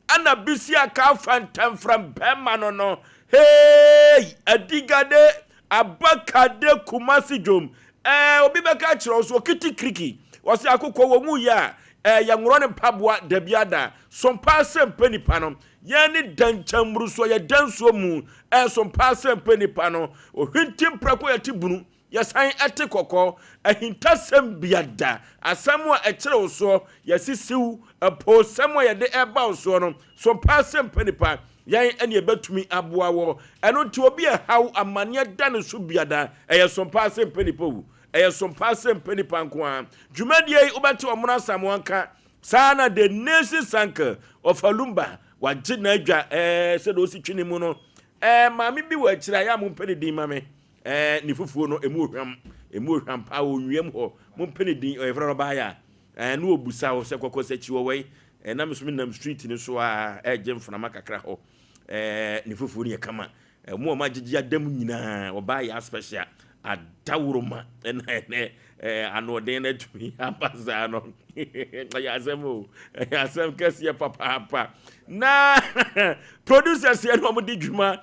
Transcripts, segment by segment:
ana bisia ka fantam from Bemano no. Hey, adigade abakade kumasi jom. Obi beka chiro so kiti kriki. Wasi akokɔ wo mu ya ya ngoro ne pabwa dabiada. Sompa Asem Mpe Nipa no. Yani danchamru so ya danso mu. Sompa Asem Mpe Nipa no. Ohwintim prako ya tibunu. Yasan ate kokɔ ahintasem biada asɛm a ɛkyerɛ so yasisiw po sɛm a yɛde ɛba so no Sompa Asem Mpe Nipa yan ɛne ɛbɛtumi aboa wɔ ɛno nti obi ɛhaw amane da ne so biada ɛyɛ Sompa Asem Mpe Nipa wu ɛyɛ Sompa Asem Mpe Nipa nko a dwumadie wobɛte ɔmona samoanka sana the nation sanka of Alumba wagye na adwa sɛ de osi twene mu no maame bi wɔ akyira ya mo mpɛ din ma me ni fufuo no emu ohwam pa onwiem ho mo mpene din efra no ba ya no obusa ho se kokose chi wo wei na mesumi nam street ni so a eje mfuna makakra ho ni fufuo ni kama mo ma gigi adam nyina oba ya special adawroma ne ano den na tumi abaza no ya asem kase papa na producers ya no mo di dwuma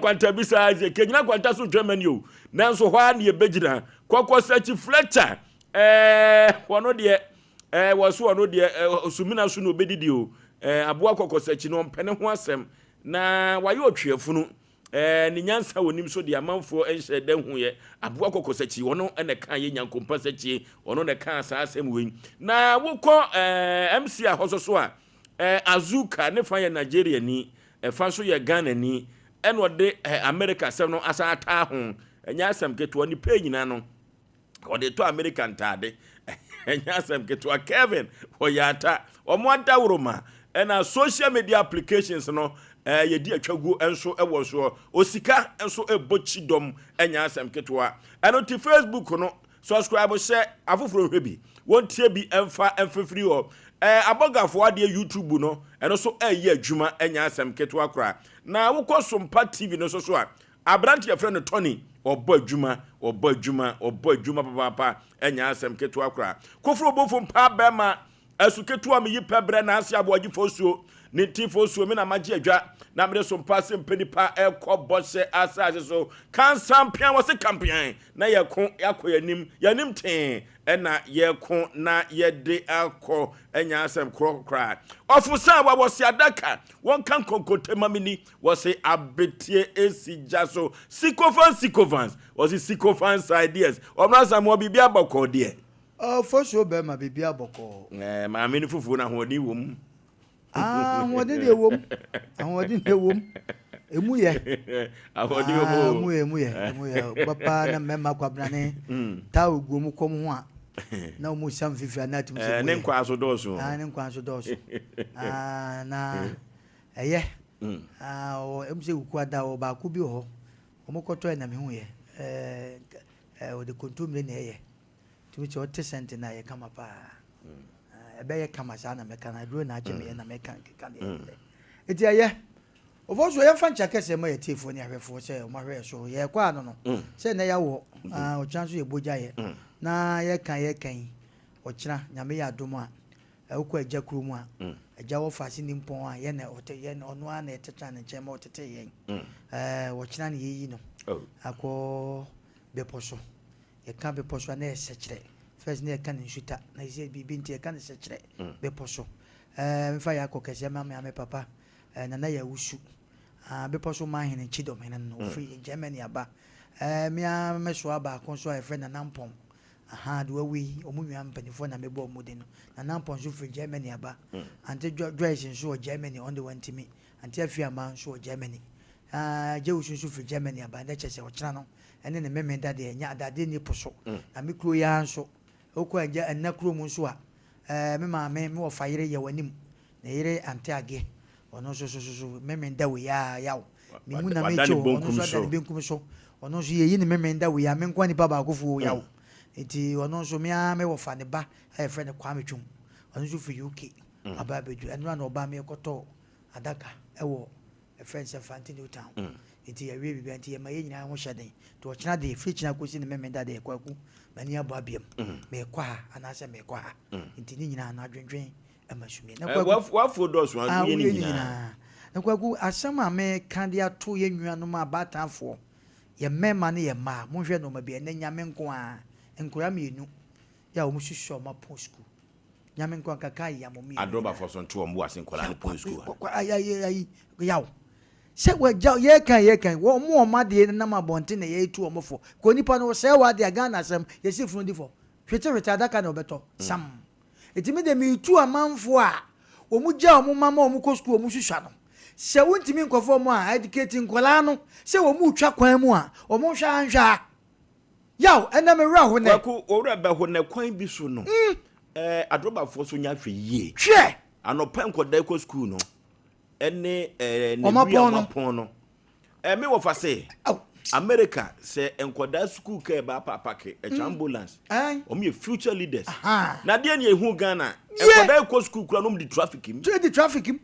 kwanta bisa aje kenyina kwanta so Germany o nanso hwa na yebegina kokko search Fletcher wono de woso wono de osumina so no obedidi o aboa kokko search no mpene ho asem na waye otwefunu ni nyansa wonim so de amanfo enhye den ho ye aboa kokko search wono ene kan ye nyankompa search wono ne kan sa asem wen na wokọ MC a hoso so a Azuka ne fa ye Nigeria ni fa so ye Ghana ni eno de America sem no asa ata ho enya asem keto ni page nyina no o de to American tade enya asem keto Kevin oyata omo adawroma na social media applications no ye di atwagu enso ewo so osika enso ebochi dom enya asem keto eno ti Facebook no subscribe share afoforo hwebi wontie bi emfa emfefiri ho abogafo ade YouTube no eno so eye adwuma enya asem keto akra na wokọ Sompa TV no so a abrant your friend Tony obo adwuma papa enya asem keto akra kofro bofo mpa bema asuketo am yi pebre na ase Aboagye fosuo ne ti fosuo me na magye adwa na me Sompa Asem Mpe Nipa ekobose asase so kan sampian wose kampian na yakọ yanim ten ena yeko na yede akọ enya asem krokra ofusa wa wose adaka won kan konkotema mini wose abetie esijaso sycophants wose sycophants ideas omrasa mo bibia bokọ de fosuo be ma bibia bokọ ma me ni fufu na hodi wom hodi de wom hodi de wom emu ye ahodi wom emu ye papa na mema kwabrane ta ogum kom ho a na o mu sam fifi anatum se ne nkwa aso doso ne nkwa aso doso na eye o emse kuku ada o ba ku bi ho o mo koto na me hu ye o de kontumre na eye tumi che o tesent na ye kama pa ebe ye kama sa na me kana duro na agye me na me kan ye eti eye ofoso ye fancha kese mo ye tifo ni ahwefo se o ma hwe so ye kwa no no se na ya wo o chanso ye boja ye na ye kan o kira nyame ya dom a ukọ agya krumu a agya wo fa sini mpon a ye na ye na ono a na eteta ne nche ma otete ye wo kira ne yi no akọ beposo ye kan beposo na ye sekire first ne kan nsuta na ye bibi nti ye kan sekire beposo mfa ya akọ kese ma me papa na ya wusu beposo ma hene chidom hene no free Germany aba me a meso aba konso a friend na nampom do we omunwa mpanifo na mebo omuden na nampon so free Germany aba ante dress so Germany on the one to me ante afia man so Germany jewusu so free Germany aba na chese o kira no ene ne memenda de nya adade ni poso na me kro ya nso okọ anja enna kro mu nso a me ma me wo fayire ye wanim na yire ante age ono so memenda we ya mi mu na me cho ono so da benkum so ono so ye ni memenda we ya me nkwa ni baba akofo ya eti ono so me a me wo fa ne ba e friend kwa metwum ono so fi UK aba bedu enu na oba me koto adaka e wo e friend se Fantini town eti ya we bi anti ya ma ye nyina ho hyeden to o kina de free kina kosi ne memenda de kwaku mani aba biam me kwa ana se me kwa eti ni nyina na dwendwen amasumi wa for those one we nyina na kwagu asɛm a me kan de ato yɛ nuanom abatanfo ye mema ne ye ma monhwɛ no ma bi na nyame nko a nkura mienu ya wo muhwehwɛ ma pon school nyame nko kaka ya mo mi adroba for so nto mo ase nkola ne pon school ay yaw se wagya ye kan wo mo ma de na ma bonte na ye tu o mo fo ko nipa no se wa de aga na asɛm ye si funu di fo hwete adaka na obeto sam etimi de mi tu amanfo a o mu gya o mu mama o mu ko school o mu hwehwa no se wontimi nkofo mo a educate nkola no se wo mu twa kwan mu a o mu hwa anhwa yaw ena me wra ho ne ko owra ba ho ne kwan bi so no adroba for so nya hwe yie hwe anopa nkoda ko school no ene ne bia pon no me wo fa se America say enkoda school ke ba papa ke ambulance o me future leaders na de ne ehu Ghana enkoda ko school kura no di traffic him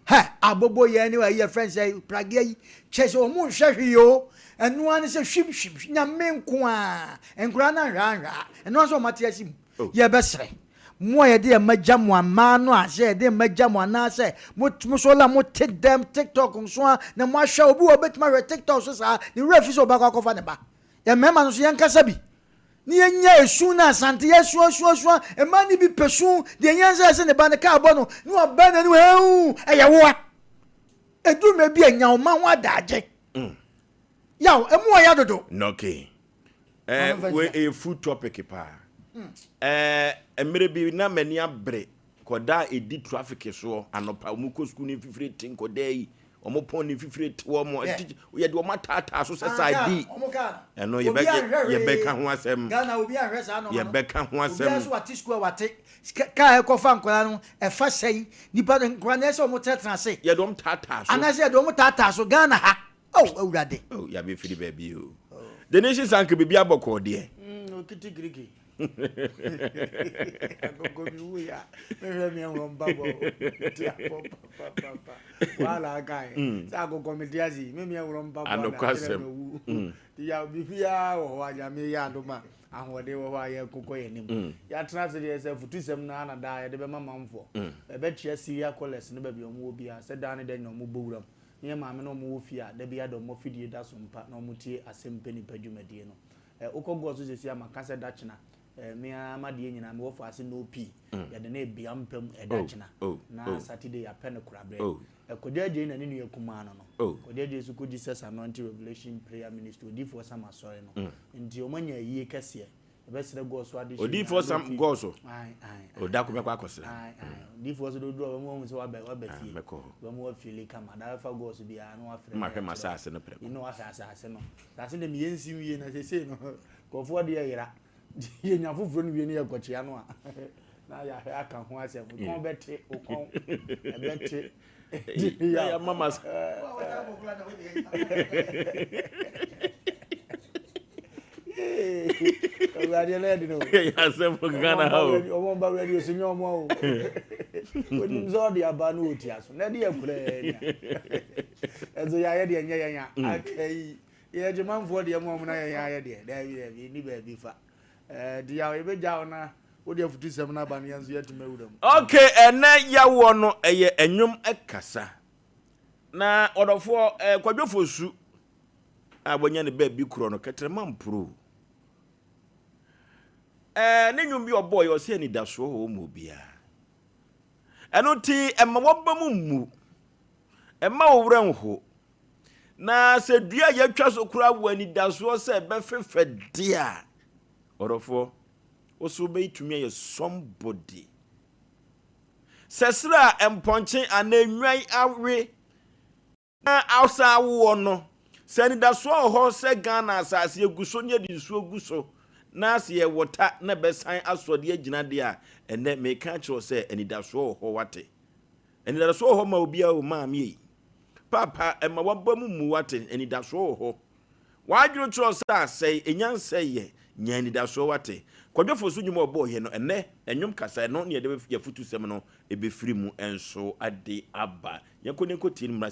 ha abobo ye ni wa ye friends say pragia yi chese o mu hwehwe yo enu an se hwim nya menko a enkura na hwa enu so mate asim ye besre mo ye de magya mo ama no a se de magya mo na se mo so la mo take them TikTok nso na mo ahwa obi obetima hwe TikTok so sa ni refi so ba kwa kofa ne ba ye mema no so ye nkasa bi ni enya esu na asante yesu e mani bi pesu de enyanza se ne ba ne ka abo no ni oba na ni hu eye wo edu me bi enya o ma ho adaje yaw emu o ya dodo okay we a food topic pa emere bi na mani abre koda edi traffic so anopa mu ko school ni fifire tin koda yi omo pon ni fifire wo mo ye de o matata so side eno ye be ka ho asem Ghana obi anhwe sa no ye be ka ho asem obi so ati school wate ka e ko fa nkola no e fa sei nipa nkola na se o mo tetra se ye do tata so ana se do mo tata so Ghana ha awurade ya be firi ba bi o the nation sank bibi aboko de okiti griki agogo mi wuya me me won babo ti papa wala kai sa agogo mi diazi me won babo anokwasem ti ya bibia wo wa ja me ya doma ahode wo wa ye kokko ye nim ya tena se de se futusem na da ye de be mamamfo e be tia siria college ne ba bi omo obi a se da ne de no mo bowuram ne ma me no mo wo fi a da bi ado mo fidie da Sompa na mo tie Asem Mpe Nipa dwumadie no ukogo so sesi amaka se da chena me amade nyina me wo fa ase no pi ya de na ebia mpam da chena na Saturday ya pen kurabre kodieje na ne nu yakuma no kodieje su ko Jesus anointing revelation prayer ministry odi for sama sorry no nti o manya yie kese be sere go so ade odi for sam go so o da ko me kwa kosere odi for so do do mo so wa be fie we mo afili kama da fa go so bia no afre ma hwe masase no preko no asase no sase de me yensi wie na sese no ko fo de yera ye nya foforo no wie ne yakochia no a na ya hwe aka ho asem ko bete o kon e bete ya mama Ogbade le di no ya se mo Ghana ha o mo ba radio so nyomo o onim zo de aba no otia so na de yakure nya ezo ya ye de nya ya akai ye je manfo de mo na ya ye de da bi ni ba bi fa di ya e be ja na wo de futusem na ba no yanzu yetuma wuram okay ena ya wo no eye enwum ekasa na odofo kwadwofosu abonya ne ba bi kuro no ketrema mpro ne nwum bi oboy o se ni daso ho mo bia eno ti emma woba mu emma owura nho na se dua ya twa so kura wani daso se be fefede a odofo oso be itumi ye somebody sesra emponche ananwan awe na ousa wo no se ni daso ho se Ghana asase eguso nye di nsuo guso na se ye wota na besan asode agina de a ene me ka kiro se enidaso ho wate enidaso ho ma obi a o ma mi papa ema waba mu wate enidaso ho wadwuro kiro sa sei enyanse ye nya enidaso wate kwadwofo so nyuma obo he no ene enwum kasa no ne de ye futu sem no ebefiri mu enso ade aba yakone ko tin mra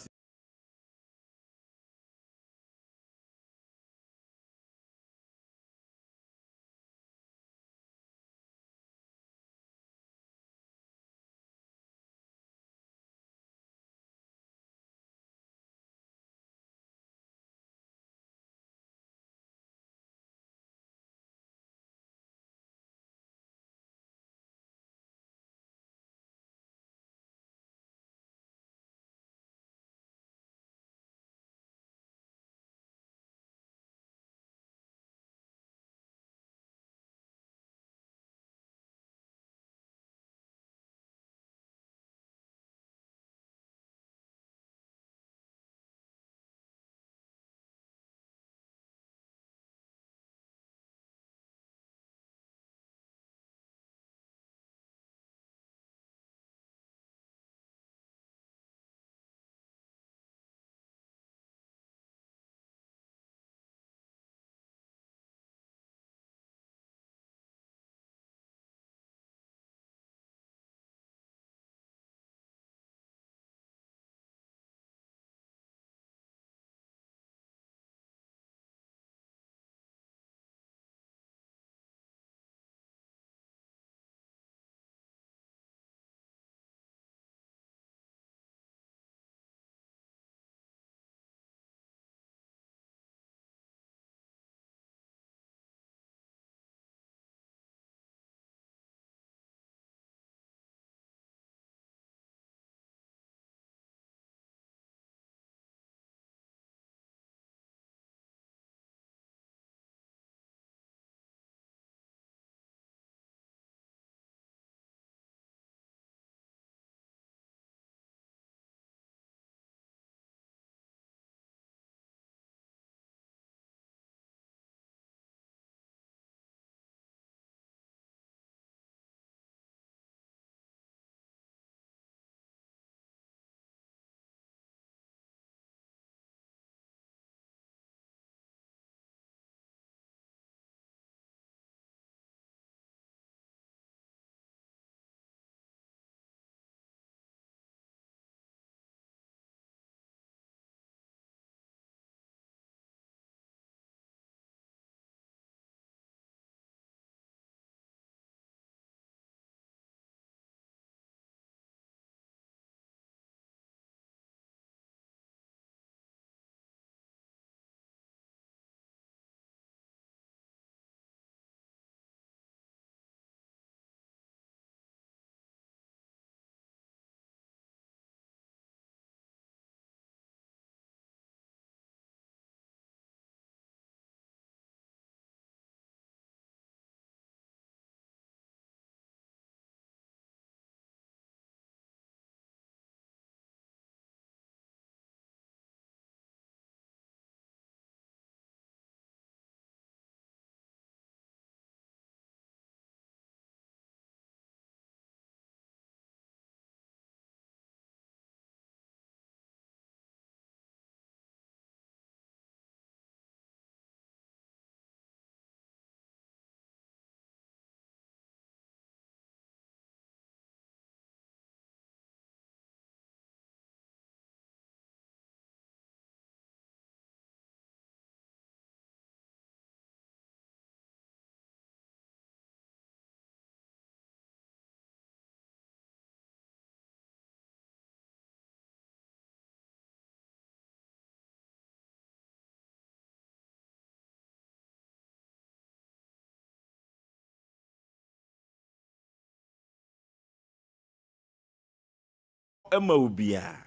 ema obia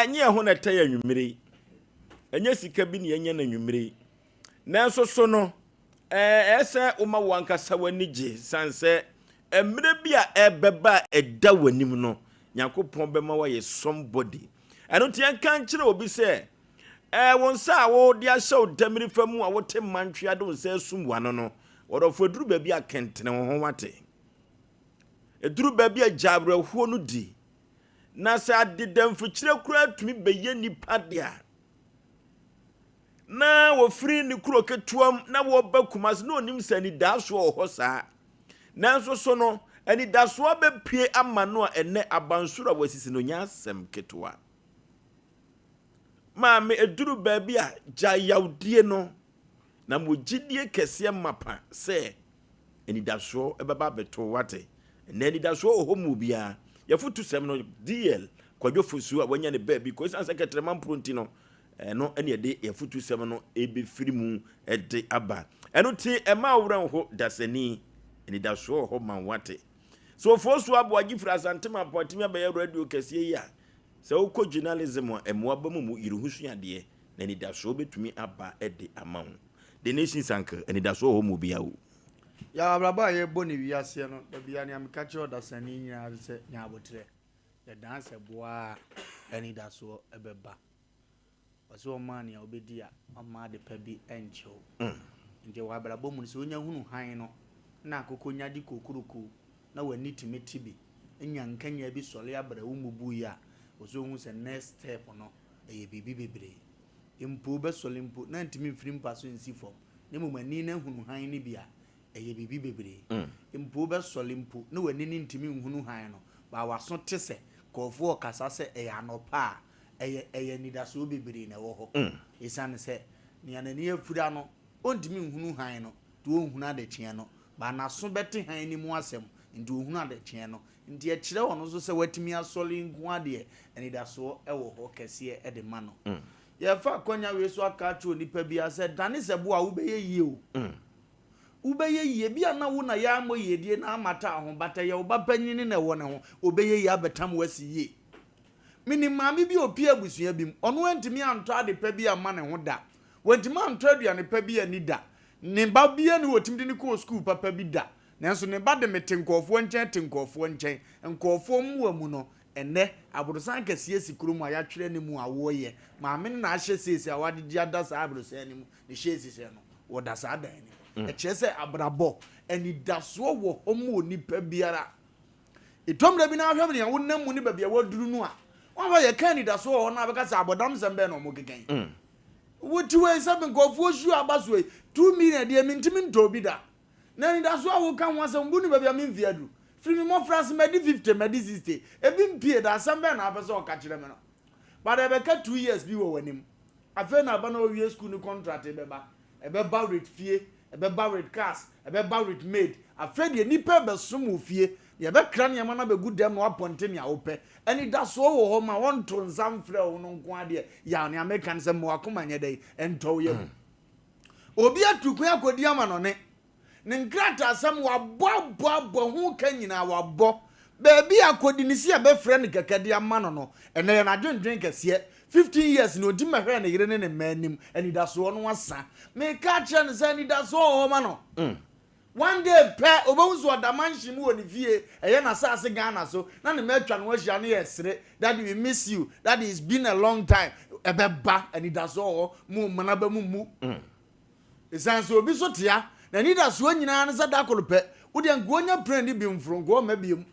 nye ho na taya nwumire enye sika bi ne enye na nwumire nanso so no ese uma wankasa wani gye sanse emre bi a ebeba eda wanim no Yakopon bema wa ye somebody eno tie kan kire obi se won sa wo dia show damiri famu a wote mantwe ade won se sumwa no wodofo duru ba bi akentene ho wate eduru ba bi ajabra huo no di na sa adedamfu kire kura tumi beye nipa dia na wo free ni kuro ketuam na wo ba kumas no onim sani daso ho saa nanso so no ani daso be pie ama no ene abansura wasisi no nya asem ketua maame eduru ba bi a jayawdie no na mogidie kese mapa se ani daso ebeba beto wate na ani daso ohomu bia yafutu sem no DL Yaw Oforisuo a wanya ne ba bi ko san secretary man pronti no no ene de yafutu sem no ebe firi mu ede aba eno ti ema awran ho dasani ani daso ho man wate so Oforisuo Aboagye fra Asante Mpe Nipa radio kese ya se ukọ journalism emwa bamu mu iruhusu ade na ani daso betumi aba ede amount the nation sank ani daso ho mu bia wo ya abraba ye boni wiase no da bia ne amka che odasani nyina se nya abotre the dance boa ani daso ebeba waso man ya obedi a ama de pa bi encho nje wa abraba mu se onya hunu han no na akokonya di kokuruku na wani timeti bi enya nkanya bi sole abra wo mubu ya waso hu se next step no eye bibi bebre impu be sole impu na ntimi mfiri mpa so nsi fo ne mu mani na hunu han ni bia eye bibi bebre impu be sole impu na wani ni ntimi hunu han no ba waso tese kofo kasa se eye anopa eye nidaso bebre na wo ho isane se ni anani afura no ontimi hunu han no to ohunu adekye no ba na so bete han ni mu asem ndi ohunu adekye no ndi akire wono so se watimi asole nku ade enidaso ewo ho kese e de ma no ye fa konya we so aka chu nipa bia se dane se bo a wo beye yie o wo beye yie bia na wo na ya mo yedie na amata ho bata ye wo ba panyini na wo ne ho obeye yie abetam wasi yie mini maami bi opi abusua bim ono antimi anto ade pa bia ma ne ho da wantimi anto aduane pa bia ni da ne ba bia ne wotimdi ni ko school papa bi da nanso ne ba de metenkofo nchen tenkofo nchen nkofo mu amu no ene aborosan kase sikuru a ya twere ne mu awo ye maame na ahye sesi awade dia da sa aborosan ne mu ne hyesi se no wo da sa dan ne e kire se abrabo eni daso wo homo onipa biara itomre bi na ahwe ne wo nam mu ne ba bia waduru nu a won ba ye kan ni daso wo na beka sa abodam sembe no mo gegen wotiwe sabe nkofo hyu abaso 2 million de mintimi ntobi da na ni daso wo kan wasam bu ni ba bia memfiadu free mo France medi 50 medi 60 ebi mpie da assemble na apese o ka kire me no but ebe ka 2 years bi wo wanim afa na ba na owie school ni contract ebe ba rate fie ebe ba rate cars ebe ba rate maid afa de nipa be som ofie ye be kra ne na be gudem no aponte ne awope eni da so wo ho ma won to nsam frɛ wo no nko ade ya ne American se mo akoma nye dai ento ye obi atukun akodi ama no ne nkrata asam wa bo hu kanyina wa bo baby akodi ni si be frɛ ne kakade ama no ene ye na dwendwen kase 15 years no di mahwe ne yire ne manim eni da so no wasa me ka kire ne se ni da so ho ma no one day pe obawuzo adamanshi mu woni vie eye na saase Ghana so na ne matwa no ahia ne yesere that we miss you that is been a long time ebeba eni da so ho mu mana ba mu esanso obi so tia na ni da so nyina ne sada kolope wo de ngonya brand bi mfrongo ma biem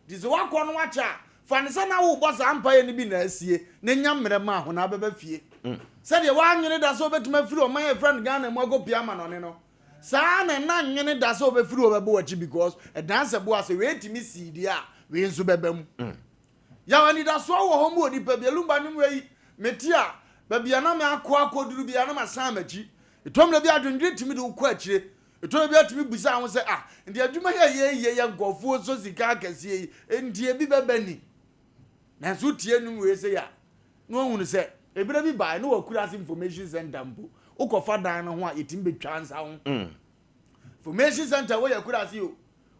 dizo wakọ no wacha fanisa na wo bosa ampaye ni bi na asie ne nyamre ma ho na baba fie se de wa nwene da so betuma firi o man friend Ghana mu agopia ma no ne no sa na na nwene da so be firi o bebe wachi because e dance bo ase we timi sidi a we nso beba mu ya wani da so wo ho mu odi pa bi lumba ni wei metia ba bia na me akoduru bia na masan machi etomle bia adwendwe timi de ukọ akire etomle bia timi busa ho se ndi adwuma ye nkofo so sika akase ndi bi beba ni na so tie nu we se ya no hunu se ebira bi ba na wakura information center mbo ukofa dan no ho a yetim betwa nsa ho information center wo yakura si o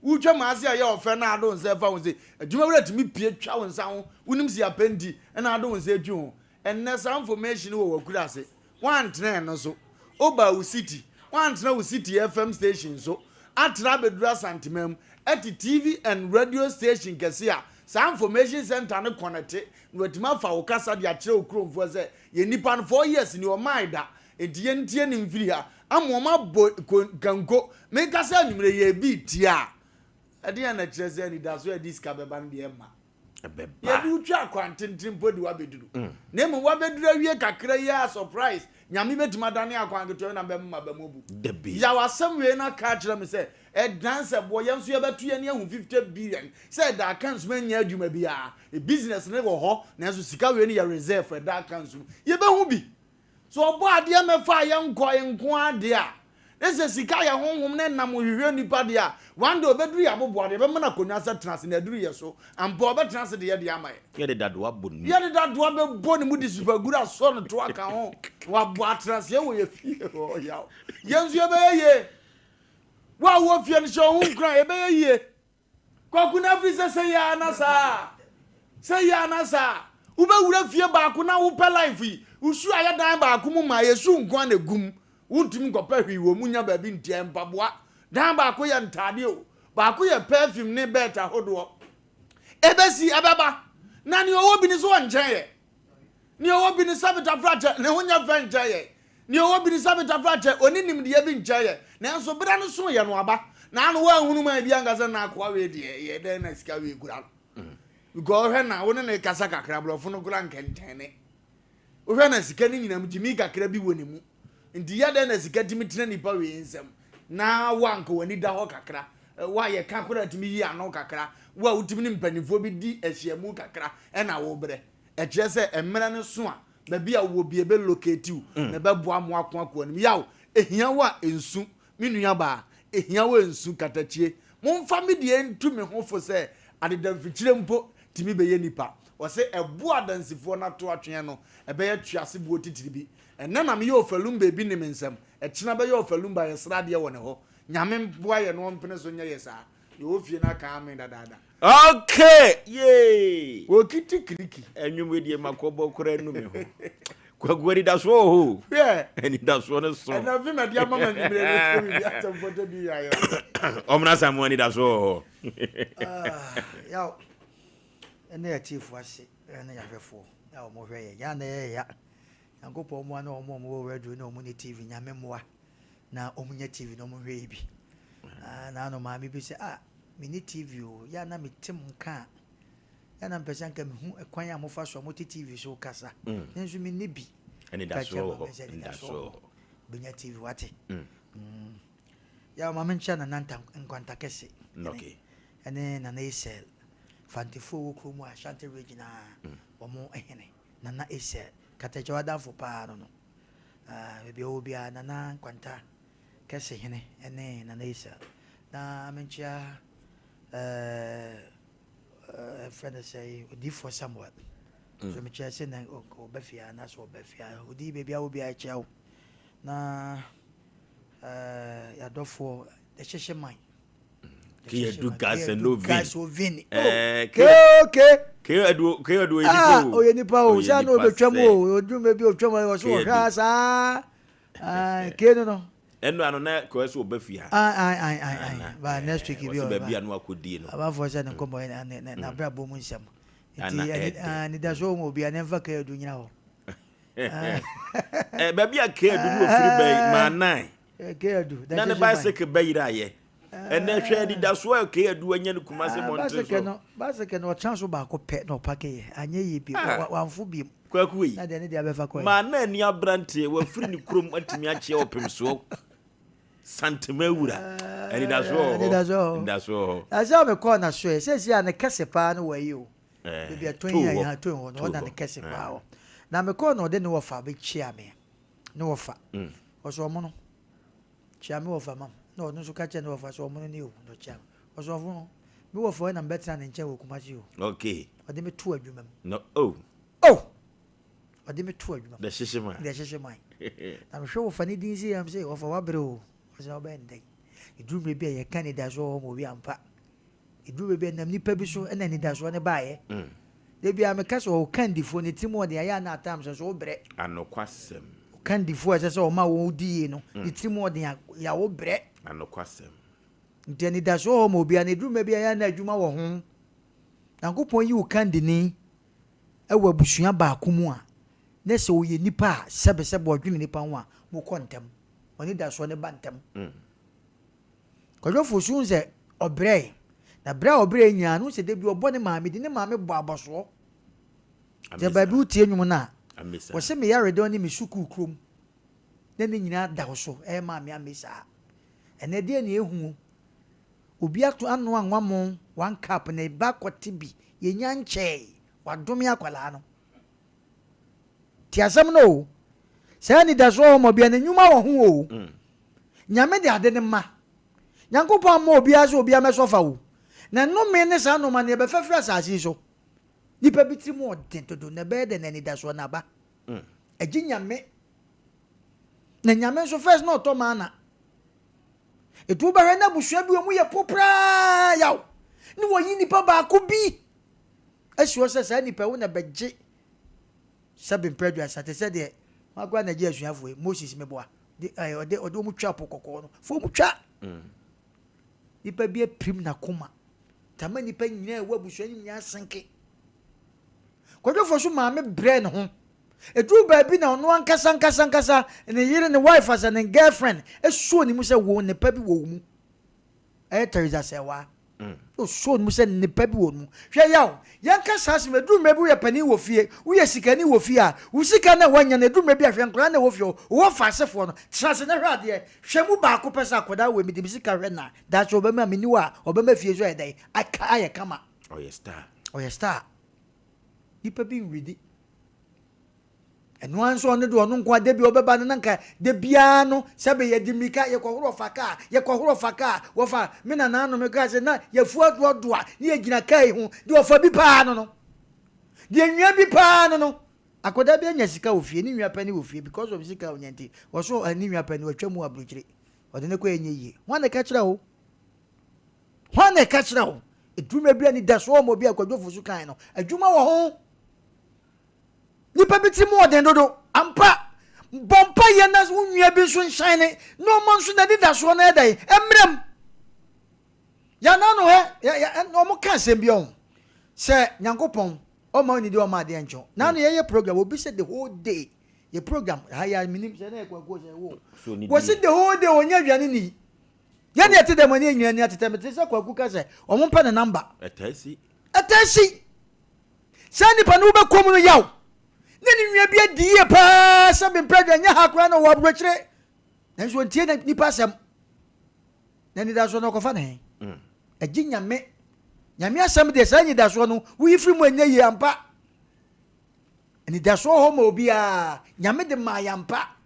Ucha mazi ya ofe na ado nse fa wonse adwuma wura timi pie twa wonsa ho unim si apendi na ado wonse adwu enne some information wo wakura ase one train no so oba u city one train u city FM station so atra bedura santimam at TV and radio station kese a some information center no connect wetima fa wo kasa dia kire okromfo se ye nipa no 4 years ni o maida edie ntie ni mfiri ha amoma ganko me kasa nwumre ye bi tia ade na kireze ni da so e diska beba no de ema ye du twa kwantintin podi wa beduru na mu wa beduru awie kakra ya surprise nyame betima dane akwangeto na be mma ba mobu ya wasam we na ka kire me se e dance boy yenso ye betu ye ne ahu 50 billion say da accounts man nya adwuma bia e business ne go ho na so sika we ne ya reserve for da accounts ye be hu bi so obo ade me fa ye nko ade a ese sika ya honhom ne nam hwehwe nipa de a one day obeduru ya bobo ade be mana konwa sa trans na duru ye so ampo obe trans de ye de amaye ye de dadwa bonu ye de dadwa be bonu mu di super gura so no to aka ho wa bo trans ye wo ye fie o ya yenzu ye be ye wa wo fie no so hu kran ye be ye kwaku na fi se ya na sa ube wura fie ba ku na wo pe life yi usu aya dan ba ku mu ma yesu nko na gum wuntim kopa hwi wo munya ba bi ntia mpaboa dan ba ku ye ntade o ba ku ye perfume ne beta hodo ebesi ababa na ni owo bi ni so nchen ye ni owo bi ni sabita frate ne hunya fan nchen ye ni owo bi ni sabita frate oni nim de bi nchen ye na so bra no so ye no aba na no wa hunu ma bi angasa na akwa we de ye den na sika we gura go he na woni ne kasa kakra blofo no gura nkentene o he na sika ni nyinam jimi kakra bi woni mu ndi ya den na sika timi tena nipa we nsem na wanko wani da ho kakra wa ye kakra timi yi ano kakra wa utimi ni mpanifo bi di ehyiamu kakra na wo bre e kire se emra ne so a ba bia wo bi ebe locate u na ba boa mo akwa nim yawo ehia wa ensu minua ba ehia wa ensu katachie momfa me de entu me ho fo se adedamfikire mpo timi be ye nipa o se ebu adansifo na to atwen no ebe ye tuase bu otitiri bi enne na me ye ofalum be bi ne mensam e kina be ye ofalum ba ye sra de woni ho nyame boa ye no mpene so nya ye sa ye ofie na ka ame dada okay ye wo kiti kriki enwum we die makobo kora nu me ho kwagwari da so ho eni da so ne so na vi me dia mama nyimre ne bi atam foto bi ya yo omna samu ni da so ho yaw ene ya chief wase ene ya hwefo ya o mo hwe ya na ya yangopo mo na o mo radio na o mo ni TV nyame moa na o munya TV na o mo hwe bi na no ma mi bi se mini TV o ya na metem nka ya na mpesa nka me hu ekwan ya mo fa so mo TV so kasa nso mi ne bi ene da so bunya TV wate ya ma mencha na nanta nkwanta kese okay ene na Esel fantifo wo ko mu Ashanti region omo ehene na Esel katajawa da fo pa no bi obi na nkwanta kese hene ene na Esel na mencha friend say odi for somewhat so me che say na obafia na so obafia odi baby a obi a chew na ya dofo de cheshe man ke do gas and no vin ke adu edipo o ye nipa o sha no betwam o odum be bi otwam o so hwa sa ke no enu ano na ko so obafia ba next week bi o ba bia no akodi no aba for say na kombo na bra bo mu nsam ni da so mo bia na mfa ka adu nyina ho ba bia ka adu no ofiri bay manan ke adu na ne bicycle bayira ye ene hwe di da so ka adu anya ne kumase montre so bicycle no chance ba ko pe no pake ye anya ye bi wanfo bi kwaku yi na de ne dia be fa ko manan ni abrante wa firi ni krom atimi a che opem so santimawura eni da so aza me ko na so se se na kese pa no wa yi o bia ton ya ton ho no na kese pa o na me ko no de no fa be chia me no fa o so mo no chia me o fa mam no no so ka che no fa so mo ni o no chia o so fu no me wo fa na betra na nche wo kumachi o okay o de me tu adwuma no o de me tu adwuma de shishima na me hwe wo fa ni din si am say wo fa wa bre o so ba ndai eduru me bi ye Canada so mo bi ampa eduru be nam nipa bi so na ni da so ne baaye de bia me ka so kandifo ne timo de aya na atam so bre anokwasem kandifo ese so ma wo die no ne timo de ya wo bre anokwasem nti ni da so mo bia ne eduru me bia ya na adwuma wo ho Yankopon yi wo kandini ewa busua ba akumu a na se oye nipa sebe odwene nipa ho a mo kontem oni da so ne bantem Kojo fosu nze obre na bra obre nya no se de bi obo ne maame di ne maame bo aboso je ba bi utie nwum na wo se me yare do ni me suku krom na ne nyina da so maame amesa ene de ne ehu obi ato anu anwa mo 1 cup na ba kwoti bi ye nya nche wadome akwala no ti asem no se ni da so mo bia na nyuma wo ho o nyame de ade ne ma Yankopon ma obi aso obi amesofa wo na no me ne sa no ma ne be fafra asasi so nipa bitiri mo dentodo na be de na ni da so na ba agi nyame na nyame so first no to ma na etu ba na busua bi omu ye popra yaw ni wo yi nipa ba ko bi asiwo se sa nipa wo na beje sabin predu asate se de magwa na je asuafo Moses meboa de ode omu twa pokoko no fo mu twa nipa bi prim na koma tama nipa nyina wa busua nyina asenke kodo fo so maame bre ne ho edu ba bi na ono ankasa ne yire ne wife as and girlfriend eso ni mu se wo ne pa bi wo mu Teresa sewa o so ni mu se ne pa bi wo mu hwe yaw yankasa as me du mebu ya pani wo fie wo ye sika ni wo fie a wo sika na wanya na du mebi ahwe nkora na wo fie wo fa sefo no trase na hwa de hwe mu ba ko pesa akoda we mi de sika hwe na da cho be ma mini wa obema fie so edai aka kama oh yes star nipa bi widi eno anso on de ono nkwa de bi obeba na nka de bia no sebe ye dimika ye kohoro faka wo fa me na na no me ka se na ye fu adodo a ni ye gina kai ho de ofa bi pa no de nwia bi pa no akoda bi anya sika ofie ni nwia pani ofie because of sika onyanti wo so ani nwia pani watwamu abrochire ode ne ko enye yie ho na ka kira ho eduma bi ani da so mo bi akwadwo fusu kan no adwuma wo ho nipa biti mo den dodo ampa bompa ye na unwia bi so nshine no man so na di da so na edai emrem ya na no ya no mo kan sem bi on se Nyankopon o ma ni di o ma de encho na no ye program obi se the whole day ye program ya minim se na ekwago se wo se the whole day onya wiane ni ya na etede mo ni enwia ni atete me se kwaku ka se o mo pa na number etasi sani pa no be komu no yaw nani nwia bia die pa sabin president nya hakura na wabrochire nanso ntie na nipa asem nani da so no kofa na he agi nyame asem de sa nyi da so no wi firi mu anya yi ampa ani da so ho ma obi a nyame de ma yampa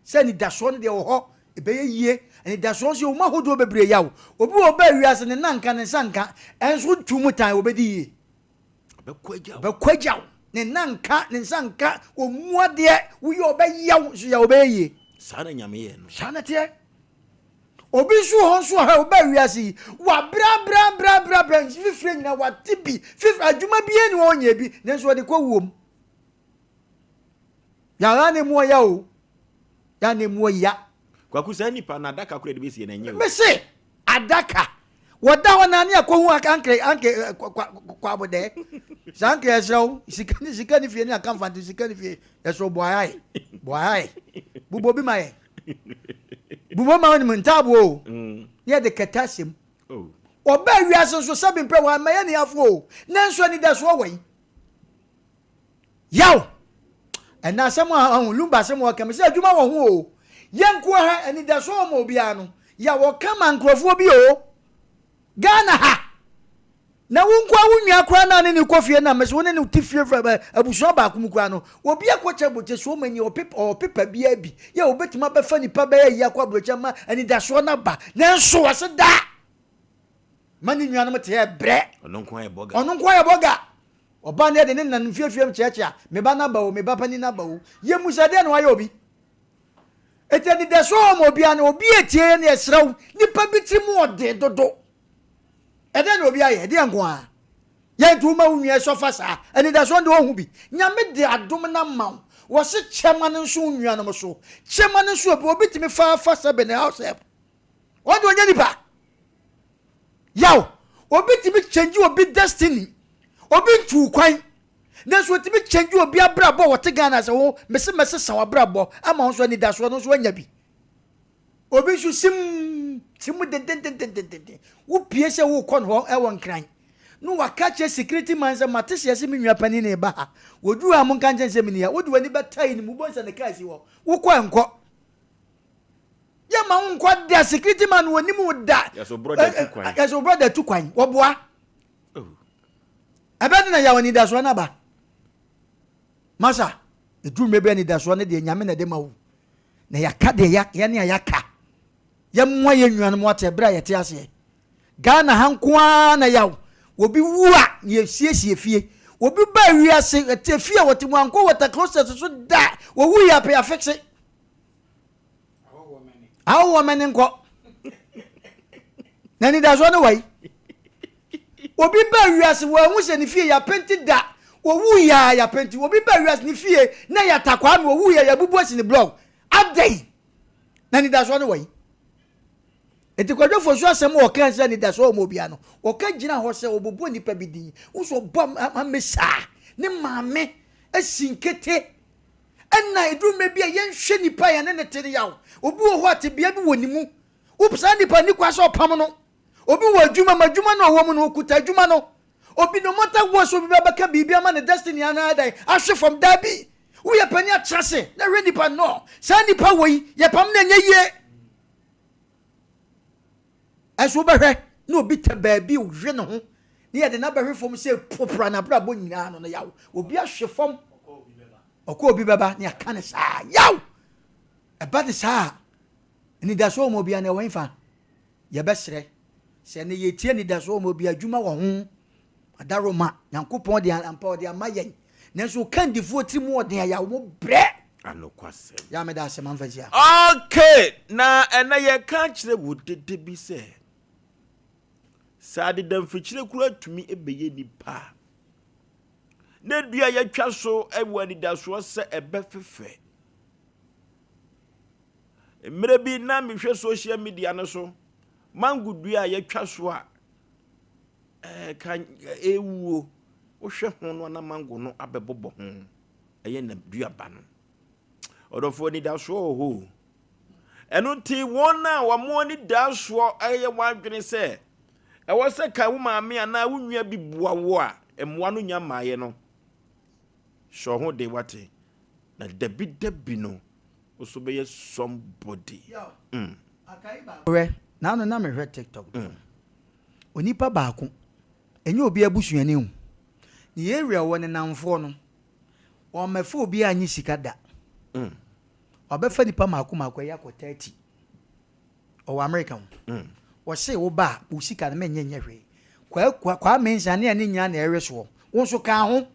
sani da so no de ho ebe yie ani da so so ma hodo bebre yawo obi wo ba wiase ne nanka ne sanka enso tumu tan obedi yi bekwajaw ne nanka ne sanka omuade wo ye obeyaw so ya obeye sana nyame ye no sana te obi su ho so ha oba wiase wa bra fifre nyina wa tibi fifre adwuma bi eni onye bi ne so de kwuom ya ne mo ya o ya ne mo ya kwaku sa nipa na adaka kure de besi na nye o mese adaka wada wana ni akohu anke kwa bode sanke esho sikani fie ni akamfa sikani fie esho boyai bubo bi mai bubo ma woni mntabo ye de katasem oba wiase so sabin pre wa ma ye ni afo nanso ni da so wai yaw ena asem ahun lumba asem wa kam se adwuma wo ho o yenko ha ani da so mo bia no ya wo kama nkrofo bi o Ghana ha na wonkwa wunwa kra na ne kofie na mese woni ne tifie fra abuso ba akumukwa no obi akoche boche so mani o pepa bia bi ya obetima ba fa nipa ba ya kwa brocha ma ani da so na ba na nso wase da mani nwa no mte bre ono nkwa ye boga oba ne de ne nan fiefie mcheche me ba na ba o me ba pani na ba o ye musade no ayo obi etani de so mo bia na obi etie na esraw nipa bitiri mu ode dodo ede na obi aye de nko a ye ntuma unwie sofa sa eni de so de ohu bi nyame de adom na ma wo se chairman nso unwie no so chairman nso obi timi fa sebe na house help wo de onya nipa yaw obi timi change obi destiny obi ntu kwan neso timi change obi abrabo wo te Ghana se wo mese sa wabrabo ama wo so ni da so no so anya bi obi su sim de wo pie se wo kon ho e won kran no waka che security man se matese se me nwa pani ne ba ha wodu am kan chen se me ne ya wodi wani betai ni mu bonsa ne kai si wo ko enko ya ma won kwa da security man woni mu da yes brother tu kwan wo boa abedi na ya woni da so na ba masa edu mebe ni da so na de nyame na de ma wo na yaka de ya ne yaka ya mwa ye nwan mo ate bra ye te ase Ghana hankoa na yaw obi wua ye siesie fie obi ba wiase te fie wote mu anko wata closet so da wo wu ya pe afixe awo meni nko nani da so no wai obi ba wiase wo hu se ni fie ya penti da wo wu ya penti obi ba wiase ni fie na ya takwa no wo wu ya bubu asi ni blog adai nani da so no wai eti kwadwo fo so asem o kan se ni da so mo bia no o ka gina ho se obobo nipa bidin wo so bom amesa ne maame asinkete enna edu me bia yen hwe nipa ya ne tere yawo obi wo ho ate bia bi woni mu upsa nipa ni kwa so pam no obi wo adwuma madwuma no wo mu no okuta adwuma no obi no mota wo so bi baka bibia ma ne destiny anadai ahwe from dabi wo ye pani atrase na re nipa no sa nipa wo yi ye pam na nyeye aso behwe na obi te baabi ohwe ne ho ne ye de na behwe fom se popra na bra bo nyina no yawo obi ahwe fom okọ obi baba ne aka ne saa yaw eba de saa ni da so mo bia na wan fa ye besre se ne ye tie ni da so mo bia adwuma wo ho adaroma yankopon de ampa de amayen ne so kan difo trimu odin ya wo bre anokwase ya me da se man fazia okay na ena ye kan kire wo dede bi se sade dan fikire kura tumi ebeye nipa na dua ya twa so ewani da so se ebe fefe emre bi na mehwe social media no so mango dua ya twa so a kan ewuo wo hwe ho no na mango no abebobo ho eye na dua ba no odofo ni da so ho eno ti wona wa mo ni da so eye wadwene se e wo se ka wo maame ana wo nwia bi bua wo a emwa no nya maaye no so ho de wate na dabi no oso be ye somebody akai ba we na no na me hwe TikTok onipa baako enye obi abusuani hu ni area wo ne namfo no o mefa obi anyi sika da obefa nipa mako ya ko 30 o American wo se wo ba wo sika na menye hwe kwa mensa ne ani nya na ewe so wo so ka ho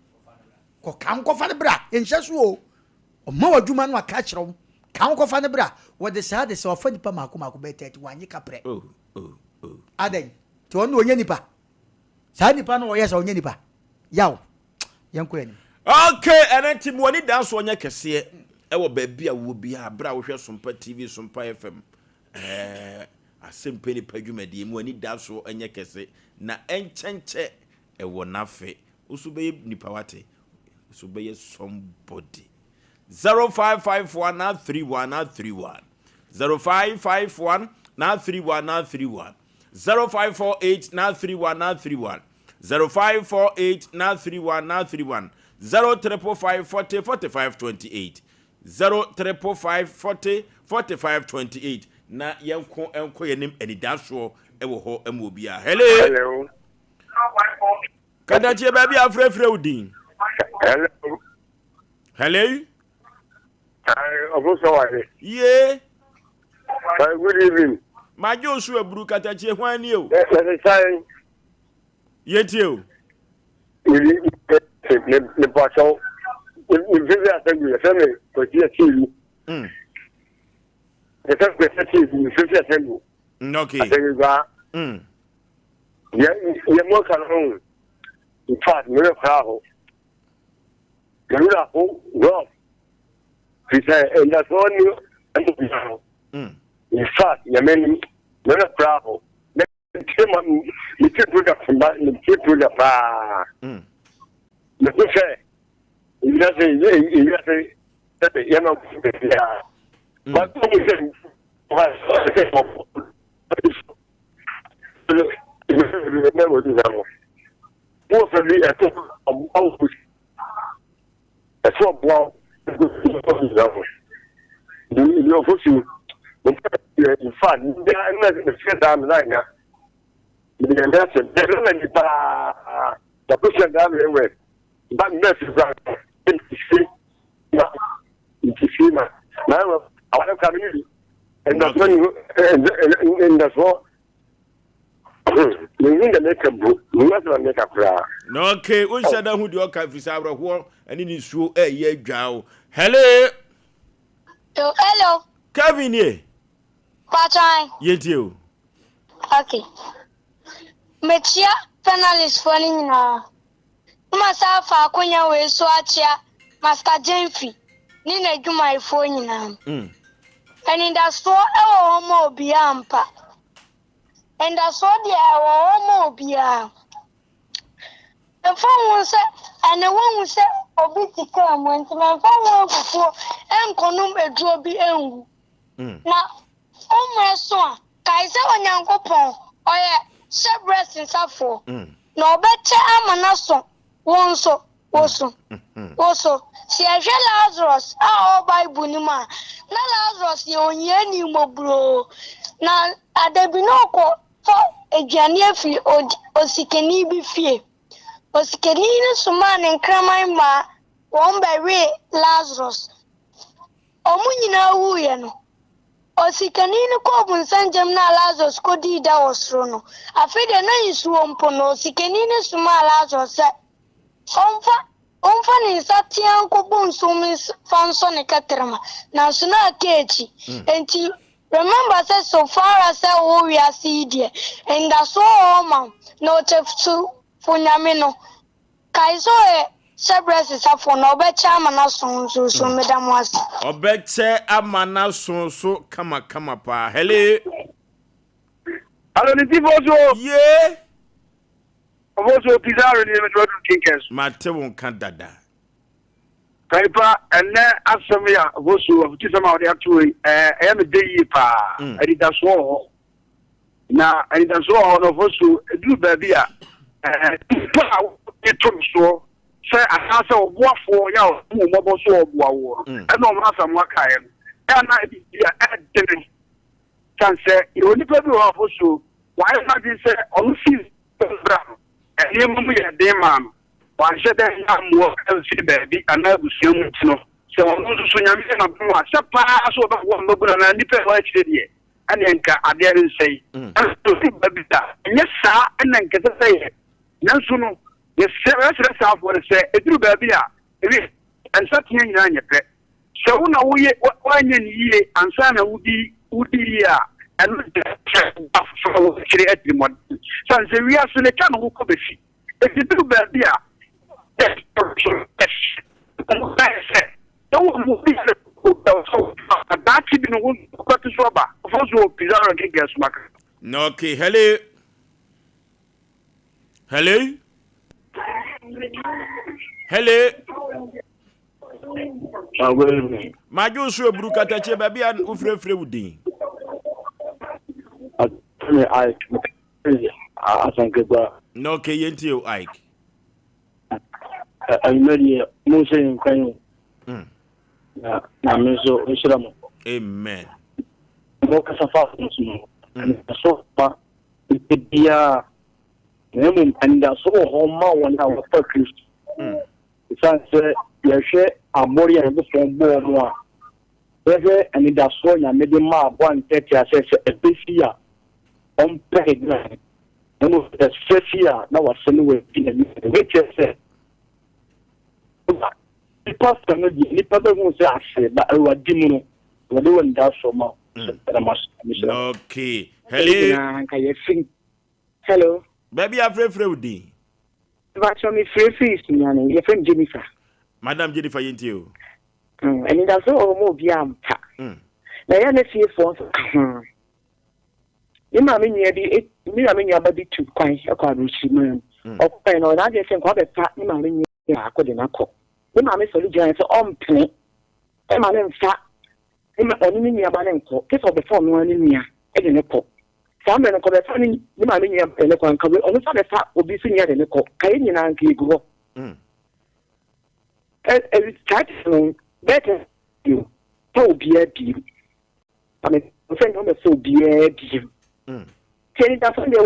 ko kan ko fa ne bra enhye so o ma wadwuma no aka kyerɛw kan ko fa ne bra wo de sa de se ofa nipa mako be 30 wanyi kapre aden to ono onye nipa sa nipa no oyesa onye nipa yaw yanko ani okay enanti mo ni dan so onye kese ewo ba bia wo bia bra wo hwe Sompa TV Sompa FM Asem Mpe Nipa dwumadi mu ani dan so onye kese na enchenche ewo nafe usube nipa wate usube somebody 05513131 0551 931 0548 931 0355404528 0355404528 na yenko yenim anidaso ewo ho amobia hello kadachi baby afrefre udin hello Ofoso Aboagye. Yeah. Good evening. My Joshua Bru katachi hwani o. Let's say Yeti o. Le paso. We visit assembly. Assembly. Ko ti e the first question is 50 assembly. Okay. I think you got. Yeah, more can home. In fact, you're a crowd. You're a home. Well, he said, and that's all you. In fact, you mean, you're a crowd. You keep with the bar. The good say, you just say, you know, but remember this. Mostly, I took a mouth. I saw blood. You know, in fact, they are not in the same time right now. The person that we were, but message in Fima. Now, I have community, and that's when and that's what. You need to make a book, you must make a prayer. No, okay, we said that who do your country, Sabra, war, and in his shoe, a year jow. Hello, hello, Kevin, ye. What time? Yet you. Okay. Metia panelist for now. Myself, I couldn't wait so Master Jenfi. Nina do my phone now. And in that store, our homo be ampa. And that's what the homo be am. The phone was said, and the one who said, Obiti come went to my phone before and conum a joby end. Now, almost so, Kaiser and Yanko Pong, or a shebrest in Safo. No better amanaso, one so, also. See, I shall Lazarus, all by Bunima. Now, Lazarus, you on any mobro. Now, at the binoco for a Janiefi or Sikeni be fear. Or Sikenina Suman and Cramima, one by Ray Lazarus. Omunina Wuyano. Or Sikenina Cobun San Gemna Lazarus Cody da was Rono. I feel the name is Wompono, Sikenina Suma Lazarus said, Omfani Satian Cobun Sumis Fanson Caterama. Now, Suna Kechi. And remember, said so far as we are seed, and that's all, man. No to Funamino. Kaiso, Sabres is up for no better manason, so Madame was. Or better a mana so come pa. Hello. Hello, the people. Yeah. Also, Pizarro in the Kinkers. Mate won't Canada. Kaipa and then Asem Mpe Oforisuo of Tisama de actually I am a day pa I did that so now I did that so Oforisuo do baby so say I say what for Yaw Oforisuo Aboagye and no matter what kind and I did can say you only people Oforisuo why not this say on see and you move your day man. Why should I have more baby and I was young to know? So I'm going to swing a pass over one mobile and I depend on it. And then I dare say, yes, sir, and then get a say. No sooner, yes, sir, that's what I say. It do baby, and something in your pet. So now we one year and son would be and so we are so the can who could be. If you do baby, yes, don't move that even won't got to swab. Also, Pizarro gets back. No, okay, hello. Hello. Hello. My Joshua Brukatache, baby, and Ufre Wooding. I think about no, okay, Yentio Ike. I'm ready. Mostly in Kanye. I'm so Islam. Amen. Focus on fasting. And so far, it be a and that's so home when I was for Christ. It's answer, you share a body and the phone board. And that's why I made him 130 as a PCA on pay. No, that's first year. Now I send away in the which said, the pastor, Nipa won't say, but I was demon, what do you want that so much? Okay. Hello. Baby, I'm free with you. But from me free your friend Jennifer. Madam Jennifer, you. And that's all more beyond. Now, you're not here for. You know, I mean, you're baby too quiet. According to me, okay, no, I just think what a fat, you know, I couldn't call. You know, I'm so giant on play. I'm an fat. I'm only near Balanco. This of the form one in here. I didn't call. Some men are funny. You know, I mean, you're a local and cover. Only for the fat will be seen in the call. Can you and go? It's chatting better. You. So be a deal. I mean, a friend of the so be a deal. Kenny doesn't be a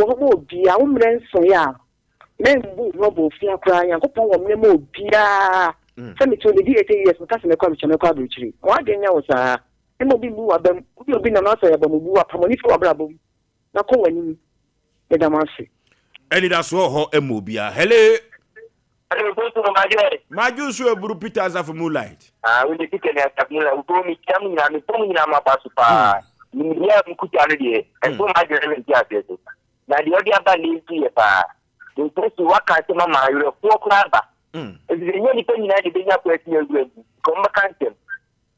woman, so yeah. Men move rubble, fear crying, and go on Nemo, Pia. Send me to the 8 years, because in the commission of Quadrich. Why didn't you, sir? It will be moved, but you'll be an answer about move up from for a bravo. Now, call when you Damassi. And it has so hot a mobia. Hello. My juice will brew Peters of moonlight. When the ticket has Moonlight, who me coming and the Tommy Namapa. Yeah, Mukutari, and so my girl is now the other band is here. They supposed to work at Mama, you're a poor crabber. If you really pay the bigger person, you're going to come back.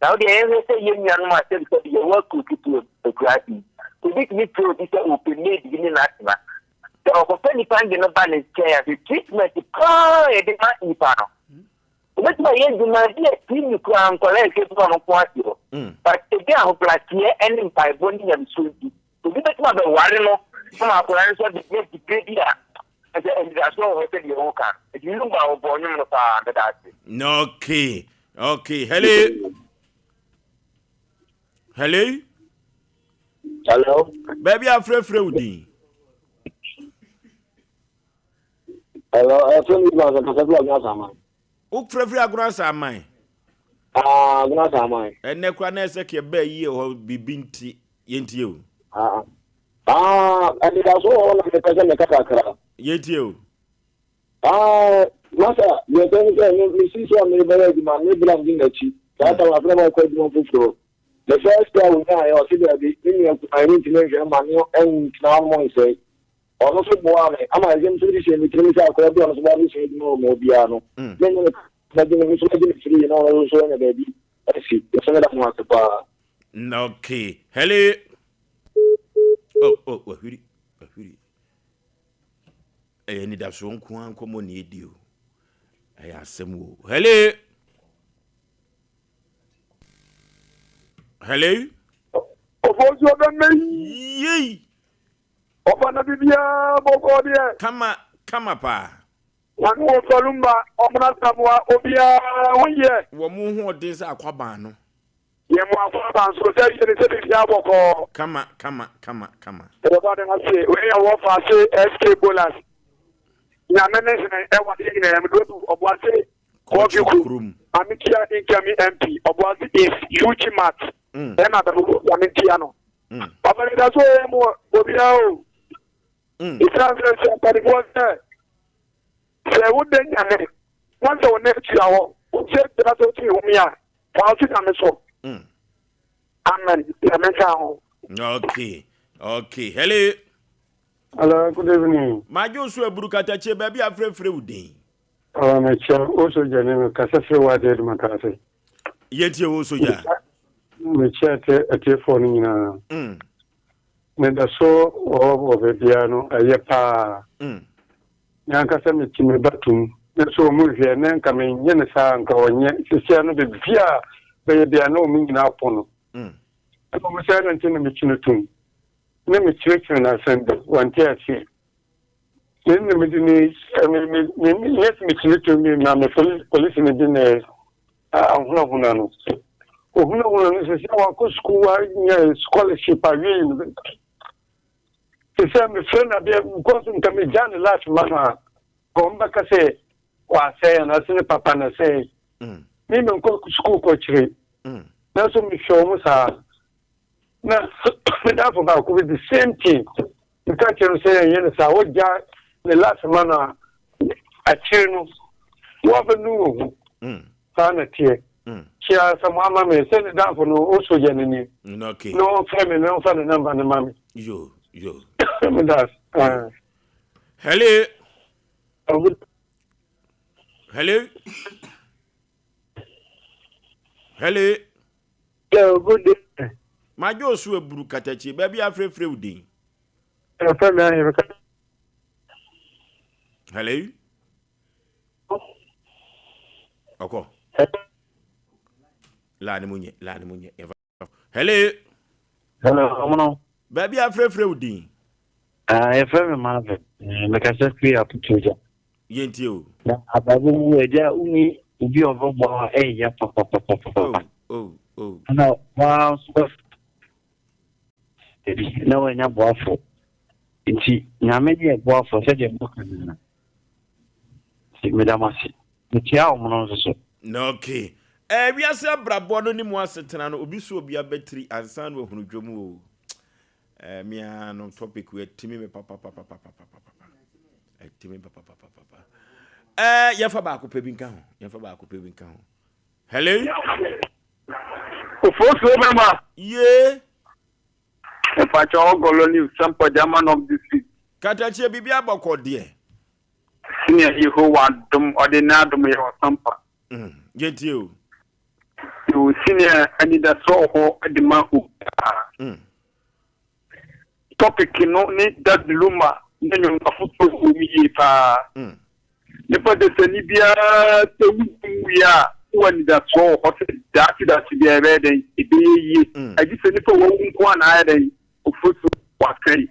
Now the area say young myself that you work with you to gratis. To make me feel this open made in Latina. The opportunity find in a balance chair, the treatment is quite a demand. That's why you might be a team you can collect it from a quarter. But again, I hope like here ending by bonding and sweetie. To be the club of Warren, some of our answers is the great year. And that's all I said, you walk. If you look at volume of that. Okay. Okay. Hello. Hello. Hello. Baby, I'm free with you. Hello. I'm from the Who prefer a grass am I? Not am I. And Necranesic, your bay ye or be binty yent you. And it was all of the present Catacra. Yet you. Master, you're going to see some neighborhood, my neighbor in the chief. That's our friend, quite more before. The first time we are considered I need to make a manual and now more say. Also, I'm a young physician, the clinical collaboration was one said no more piano. Then the free and all showing a baby. I see. It's another one to bar. Okay. Hello. Oh, really? I need that song. Come on, you. I ask some. Hello. Hello. Yee. Come up, One more Columba, Omana Samoa, Obia, 1 year. Woman who this aquabano. Yamma, so say it's Yaboko. Come on. Everybody must say, we are off, I say, SK Bolas. Yamanes and Ewan go to Obwase, Kogu, Amikia Incami MP, Obwase is huge mat. Then I don't know, Yamitiano. Papa, that's why more Obia. It's not but it was there. Say, what then? Once I will next year, said that I told me, while I'm so. Amen. Okay. Hello. Hello, good evening. My Joshua Brukatache, baby, I'm free with thee. Oh, my child, also Janine, Casafe, what did my cousin? Yet you also, yeah. My chat at your phone in Neda so of a piano, a yapa. Yankasam Chimmy Batum, that's so movie and then coming Yenasa and Kawan, Siano de Via, they are no meaning upon. I'm silent in the Michinatum. Let me check and I send one tear. Then the Midney, let me check to me, Mamma, police in the dinner. Hunano. Hunano is our school scholarship. I mean, the same friend of them goes to me down last month. Come back, I say, or say, and I say, Papa, and I say, maybe school coach. That's what we show us. Now, enough about with the same thing. You can't say, yes, I would just the last month. I tell you, what a new Sanity, Share some mamma, send it down for no also Jenny. Okay. No family, no family number, and mammy. Yo. That's Hello. good. Hello. Hello. Yeah, good day. My Joshua Brukatachi, baby, I'm free. Hello. Okay. Lani munye. Hello. Hello, Baby, I'm free. FM Marvin, Macassa Clear Putuja. Yentio. Ababu, uni, ubi of Boa, ya papa. Oh. No, wow, no, and a waffle. Inti, Yamedi a waffle, said your book. Madamasi. The Tiao Monoso. No, okay. We are saying Brabono ni Moasetana, Obisu be a battery and son of Nujomu. Me no topic with Timmy Papa. Timmy Papa. Yafabako Pebinka. Hello? Oforisuo member. Yeah. If I tell Goloni, Sompa German of this week. Katachi Bibia Boko dear. Senior Yehovah Dum Ordinadum Sompa. Get you. You senior and the so at the man who topic no need that luma. Then you have to be pa. If I just any be we are. When that's all, what that be a red and I just said for one eye of foot was carry.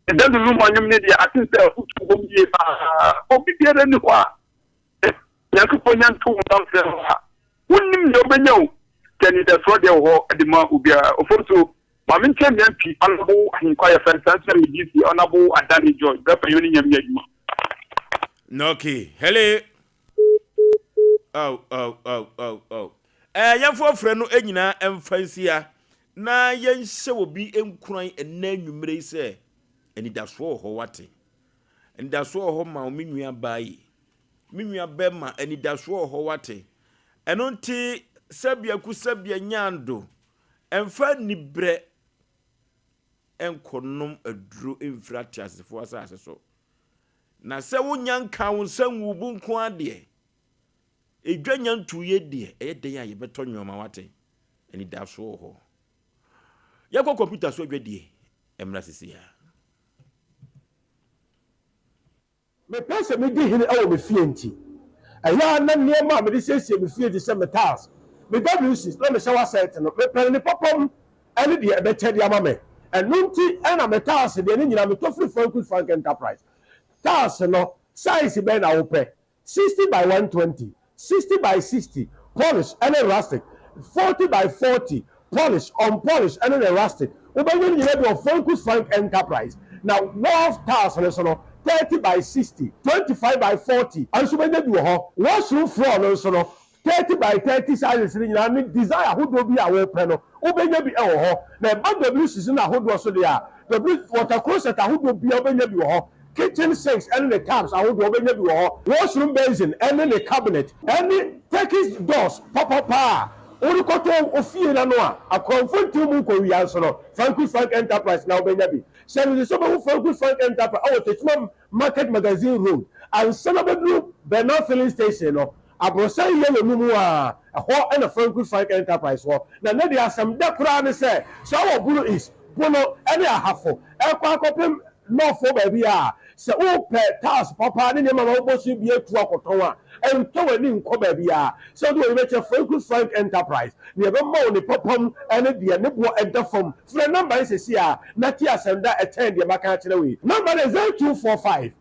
And then the room on your media, I think there will be a anyone. Yakupoyan to themselves. Wouldn't you know? Can it that's what they were at the mark will be a photo? Mammy can be honorable and inquire for the honorable and Danny Joy, Pepper Union. No key. Hello. Oh. Yan for friend no enyina emfansia na yen hye obi enkran ena nwumre se eni daso ho wate eni daso ho ma me nua bayi me nua be ma eni daso ho wate eno nti sabia ku sabia nyando emfa nibre enkonom aduro emfrati asefo asase so na se wonyanka wonsan wubu nko ade edwanya ntuye de eden ya yebeto nwoma wate eni daso ho yakọ computer so dwedie emra sisi ya me pese me di hini awo me fie nti aya na niema me de sesie me fie di se metals me WC na me shower set no me pen ni popom ene de e be chede ama me enu nti ena metals de ni nyina me to free Frank Enterprise tas no size be na wo pe 60 by 120 60 by 60 polish and rustic 40 by 40 polish unpolished and rustic obanyo ni do Frank Enterprise now wall tiles no 30 by 60 25 by 40 and so benya bi ho washroom floor no so no 30 by 30 sizes ni na me desire hodo bi a wo pre no obenya bi e wo ho na WC na hodo so dia water closet hodo bi obenya bi wo ho kitchen sinks and the taps I would obey you all washroom basin and the cabinet and the Turkish doors papa only koto ofie na no a confronti mu ko wi anso Frank Enterprise now benyabi send the so Frank Enterprise our Techman Market Magazine Road and Sanabedru Bernard filling station no abrosan yellow mu a ho and Frank Enterprise ho na na dey asem da kura ne say so bulu is bono any a hafo e kwa kopem no for baby a se o pe task papa ne ma wo bosu bi atu akoton a ento wani nko baby a se do we make Frank Enterprise ne be ma oni popom ene de ne bo edafom free number is see a na ti asenda attend de maka kire we number is 0245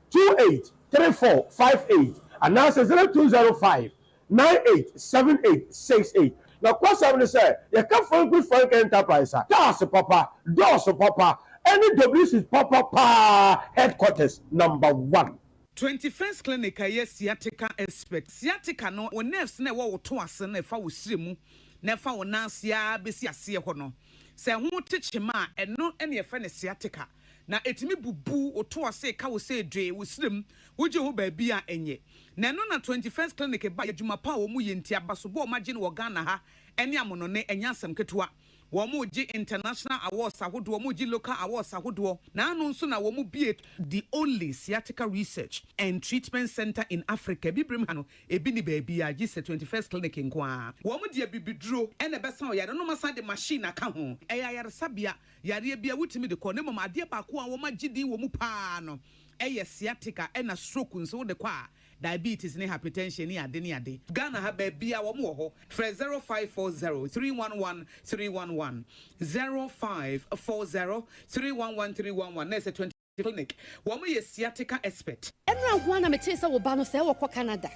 283458 and now 0205 987868 na kwasam say you can Frank Enterprise task papa doors papa any WC papa headquarters number 1. 21st clinic aye sciatica expert sciatica no o nerves na wo to ase na fa wo siremu na fa wo nansia besi ase ho no se ho techema eno ene ye fa ne sciatica na etimi bubu oto ase ka wo se dwe wo srem wo je ho ba bia enye na no na 21st clinic ba adwuma pa wo mu yenti abaso bo ma je no Ghana ha ene amono ne enya asem ketewa wo mu ji international awards ahodo wo mu ji local awards ahodo na anu nso na wo mu bie the only sciatica research and treatment center in Africa bibrim ha no ebi ni ba bia ji se 21st clinic nkoa wo mu de bibiduro ene besa o yare no masa de machine aka ho eya yare sabia yare bia wutimi de ko ne mama ade ba ko a wo ma gidi wo mu pa no eye sciatica ena stroke nso de kwa diabetes ne hypertension ni ade Ghana ha ba bia wo mo ho 0540 311 311 0540 311 311 na 20 clinic wo mo ye sciatica expert Emra gwana metesa wo ba no se wo kɔ Canada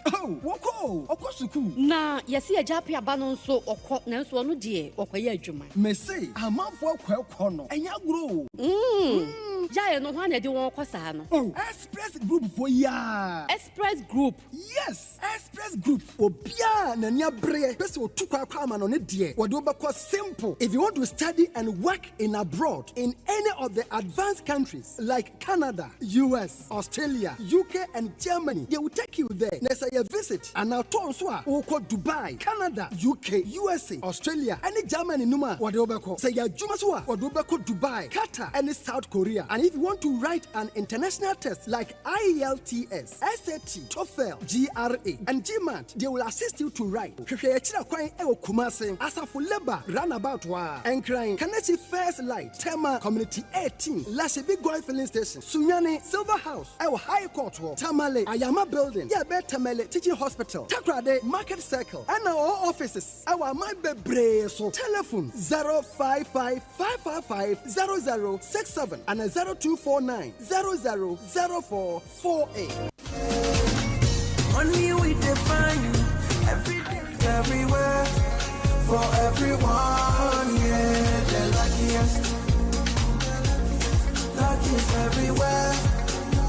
woko suku na yesi ajape aba no nso okɔ na nso no de okɔye adwuma mese amafo akɔ no enya gro Jaya no hwan na de won kwasa no. Express Group for ya. Express Group. Yes, Express Group. Obia na nia bre. Pese otukwa kwa ama no ne de. Wode obekɔ simple. If you want to study and work in abroad in any of the advanced countries like Canada, US, Australia, UK and Germany, they will take you there. Na say you visit and now turn so a wokɔ Dubai, Canada, UK, USA, Australia, and Germany numa wode obekɔ. Say ya adwuma so a wode obekɔ Dubai, Qatar and South Korea. And if you want to write an international test like IELTS, SAT, TOEFL, GRA, and GMAT, they will assist you to write. Kumasi, Asafo Leba, Runabout Wa, Enkran, Kanechi First Light, Tema, Community 18, Lashibi Goy Filling Station, Sunyani, Silver House, our High Court, Tamale, Ayama Building, Yabe Tamale, Teaching Hospital, Takrade, Market Circle, and our offices, our Mabebre, so telephone 055 555 0067 and 0249 000448. Only we define every day, everywhere, for everyone, yeah, the luckiest everywhere,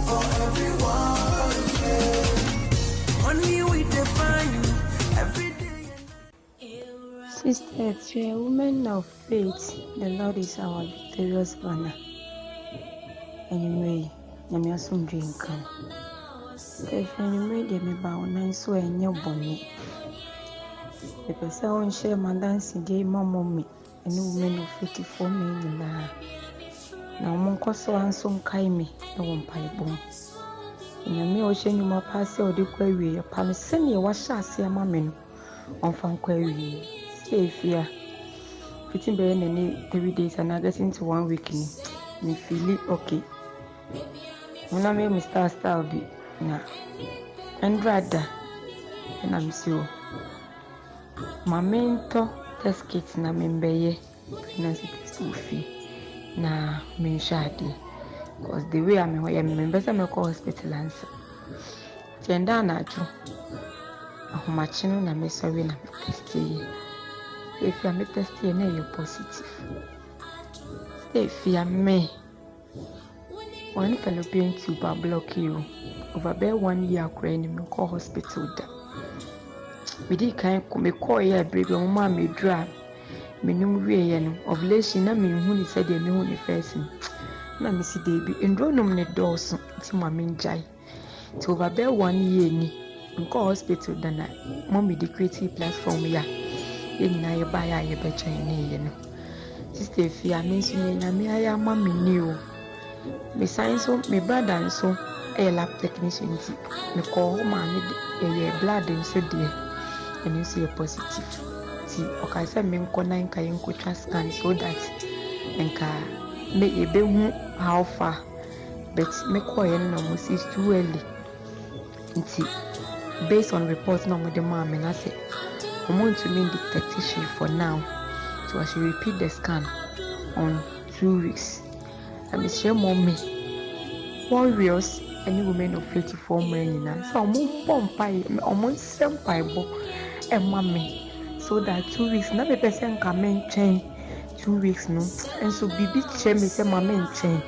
for everyone, yeah. Only we define every day. Sisters, we are women of faith. The Lord is our victorious banner. Anyway, I'm your son drinker. If anyway, they may bow nine so and your bonnet. The person share my dancing day, mommy, and women of 54 men now. Now, Monco so and so kind me, no one pie bone. In a me ocean, you may pass your query, a palace, send you wash us, your mammy on fan query. Stay here. Fitting by any 3 days and I get into 1 week. Me feel it okay. When I made Mr. Stalby, now, and rather, and I'm sure. My mentor test kits na member pregnancy test fee. Na me shadi. Cause the way I'm a member, I'm a hospital answer. Tenda na ju. Machino na me sorry na test ye. If you are test ye, na you positive. If you are me. One Philippine tuber block you over bare 1 year crying in call hospital. We did kind me call here, baby, mamma me drab. Me no real ovulation, I mean, who said they knew the first. Na Missy Baby, and draw no ne doors to my main jai. To over bare 1 year in call hospital than I. Mommy, the creative platform, ya. In I buy a better in Sister, if you are mentioning, I mean, I am mammy new. Me science so, me brother and so, a lab technician. Me call home and a blood and so dear, and you see a positive. See, okay, say me nko na nka yenko scan so that nka me ebe hu how far, but me call yen no most is too early. Nti based on reports no mo de ma me na say, I want to mean detective for now, so I should repeat the scan on 2 weeks. And it's your mommy. Warriors, any women of 54 men now. So I'm almost senpai and mommy. So that 2 weeks, not a person come in chain 2 weeks no. And so baby chain me say my main chain.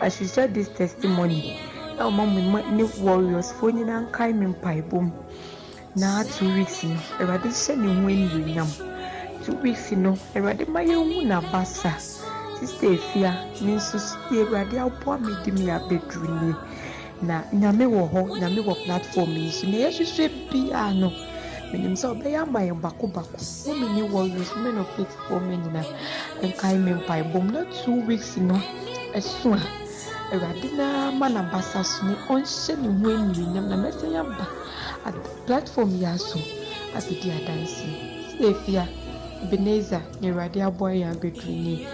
I should share this testimony. Now mommy new warriors phoning and kind in pie boom. Now 2 weeks no. Everybody sending when you yam. 2 weeks no. Everybody my own na basa. Sister Fia, means to stay radio poor me di me a bedroom. Na nyame wo ho, nyame wo platform yi so na yehwehwe bia no. Menim so be ya my bako. Wo me warriors, men of faith for me nyina. Enkai me mpai bom na 2 weeks no. Eso a Erade na mana basa so ni onhye ne ho anwinyam na mesenya ba. At platform ya so. Abidi adansi. Sister Fia, Ebenezer, Erade aboy ya bedroom.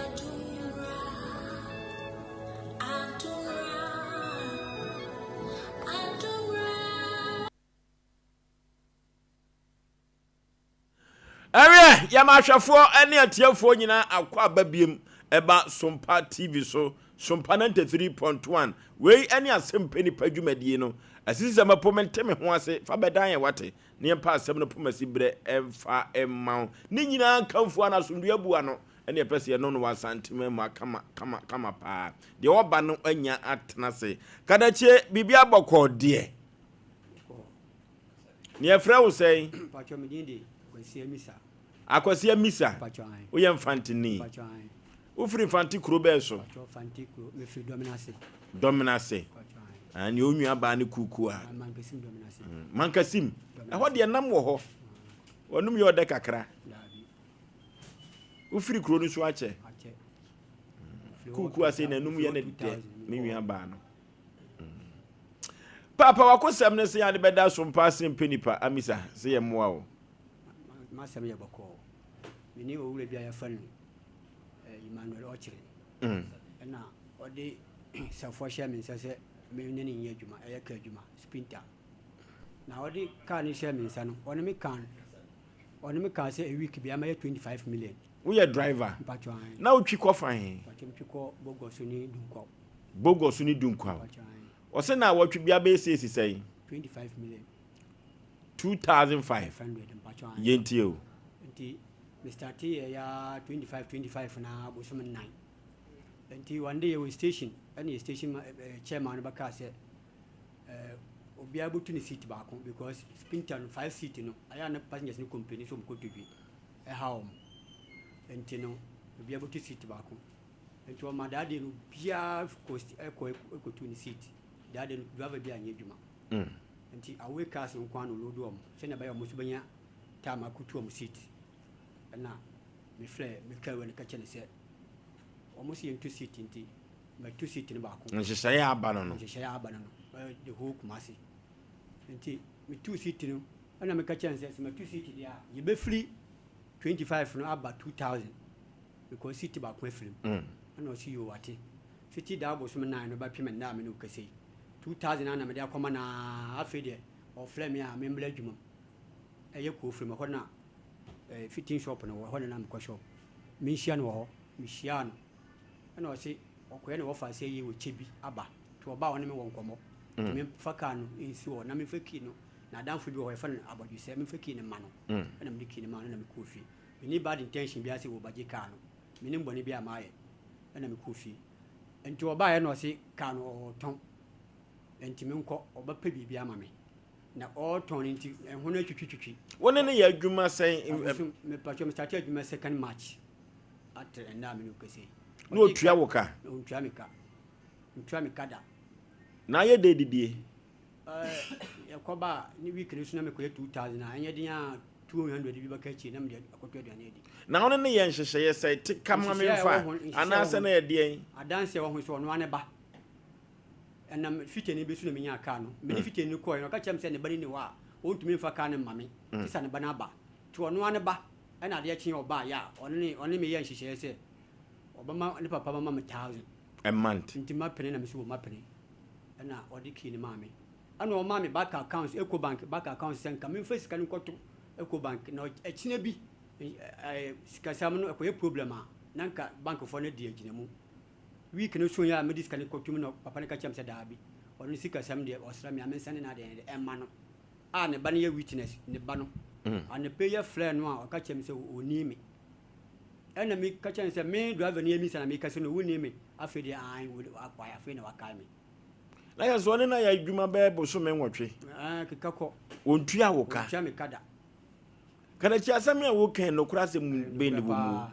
Awe yamahwefo ene atiefo nyina akwa babiem eba Sompa TV so Sompa 93.1 we ene Asem Mpe Nipa dwumadie no asisi mapomente me ho ase fa bedan ye wate ne mpa asem no pomasi bre emfa emma ni nyina kanfu ana sondua bua no ene pese ye no no wasantima ma kama pa de oba no anya atena se kadachie bibia bokọ de ne efra wo sei pacho medinde kwesi misa akwasi misa wo ye mfantini wo firi fanti kuro be so pacho fanti kuro me firi dominase ani onyu aba ne kuku a mankasim ho de nam wo ho wonum ye ode kakra wo firi kuro no so ache kuku ase na num ye ne de me nwi aba no papa wakosam ne se ya de beda so mpa Asem Mpe Nipa amisa se ye moa wo masam ye bako mini o wule bia ya fan Emmanuel Ochire na ode safo hia me nse me ne ne adwuma e ka adwuma sprinter na ode ka ne hia me nsa no one me kan say a week bia ma 25 million we are driver na otwi kofan otwi ko bogo so ni dunkwa o se na watwi bia be say 25 million 2500 yenti o nti Mr. T ya 25 na bosom 9 nti one day we station any station chairman baka say obi abutu ni seat back because sprinter 5 seat no aya na passengers ni company so mko twi how nti no obi abutu seat back nti o madade no bia cost eko tu ni seat dade no driver bia anya adwuma nti awe cars nkwa no lodo om se na ba yo musu banya time akutu om seat na me flare me kawe ne ka chene se almost yen 2 seat nti ma 2 seat ni ba ko nhyehyɛ aba no the whole kumasi nti me 2 seat no ana me ka chene se ma 2 seat dia ye be free 25 no aba 2000 because seat ba ko free ana o si yo wate 50 da bo so me 9 no ba pime na me no ka sei 2000 ana me dia koma na afi de o flare me a me mbla dwuma eye ko free me ho na fitting shop no ho na me ko shop me hia no ho me hia no ana o se okoye no ofa se ye wo chebi aba to oba won me won komo me faka no ensi wo na me faki no na danfo bi wo fa no abodwi se me faki ne ma no ana me diki ne ma no na me ko fi me ni bad intention bi ase wo baje ka no me ni mbone bi amaye ana me ko fi enti oba ye no se ka no ton enti me nko oba pa bi ama me na all turn into ho na twitwitwi woni ne ya adwuma sen me pacho me start adwuma second match at na me no kase no otua woka otua me kada na ye de didie yakoba ni week ni so na me ko 2000 na anya din a 200 bi baka chi na me akoto aduane di na woni ne ye nhyehyeye sai te kama me fa ana se na ye de adanse wo ho so no ane ba enam fiteni be su na me nya aka no me ni fiteni ko no ka chem se ne bari ni wa o ntumi mfa ka ne mame tisa ne bana ba to no ane ba na de chi oba ya oni me ye nhyehyeye se obama ni papa mama 1000 a month nti ma pene na me su wo ma pene na odiki ni mame ana o mame back accounts eco bank back accounts senka me face kan ko to eco bank na echine bi sikasam no ekoye problem a nanka bank fo na di agina mu week no so ya me dis kan ko tum no papa ne ka chem se da bi onu sikasam de osra me amensane na de emma no a ne ba ne ya witness ne ba no ane pay ya flare no a ka chem se oni me ena mi ka chem se me driver ne mi sana me ka se no woni me afedi an wo akwa afedi na waka me na ya zo ne na ya adwuma be bo so me nwotwe keka ko ontua woka ontua me kada chi asem ya wo kan no kura se be ni bo mu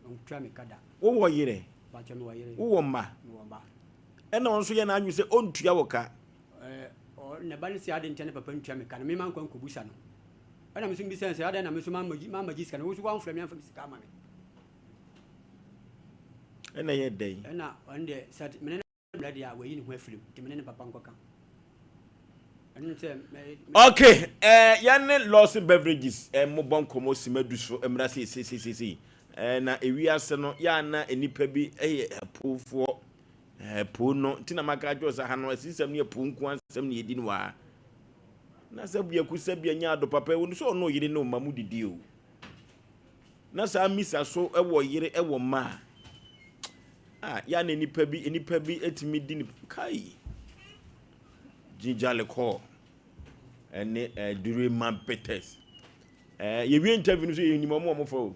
ontua me kada wo wo yire bacha me wayere wo ma ena won so ye na anyu se ontua wo ka ne ba ne si ade ntene papa ntua me ka na me man kwa nkobusa no ana me so bi sense ade na me so ma jiska no wo so wan fra me amfa bisika ma me ena ye dai ena onde sat me ne blade ya we yin ho afirim ti me ne papa nkoka okay yanne lost beverages mo bon komo simadu so emra si na ewiase no ya na enipa bi pofo po no tina maka jo sa ha no asisem ne po nku ansem ne yedi nwa na sabia ku sabia nya do papa wonu so no yire no mamu didi o na sa misa so ewo yire ewo ma ya na enipa bi etimi di ni kai Jinjale call and during man peters. You will interview any more for.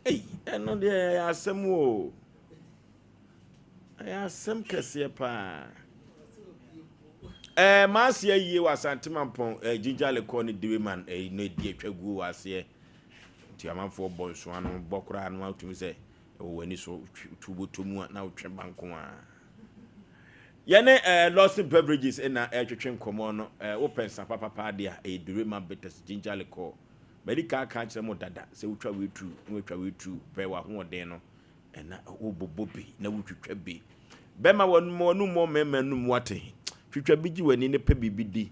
Hey, and no, there are some more. I have some Cassia. Marcia, you was Santimampon, Jinjale call it during man, a no dear Chagu was here. Tiaman for boys, one Bokra and out to say, oh, when it's so to move now, Chambanco. Yane lost beverages in a twetwem komo open sa papa dia durema betes gingerly call medical catch them dada se wutwa wetu be wa ho den no na obobobi na wutwetwa bi bema wonu mo mema num wate twetwa bi gi wani ne pa bibidi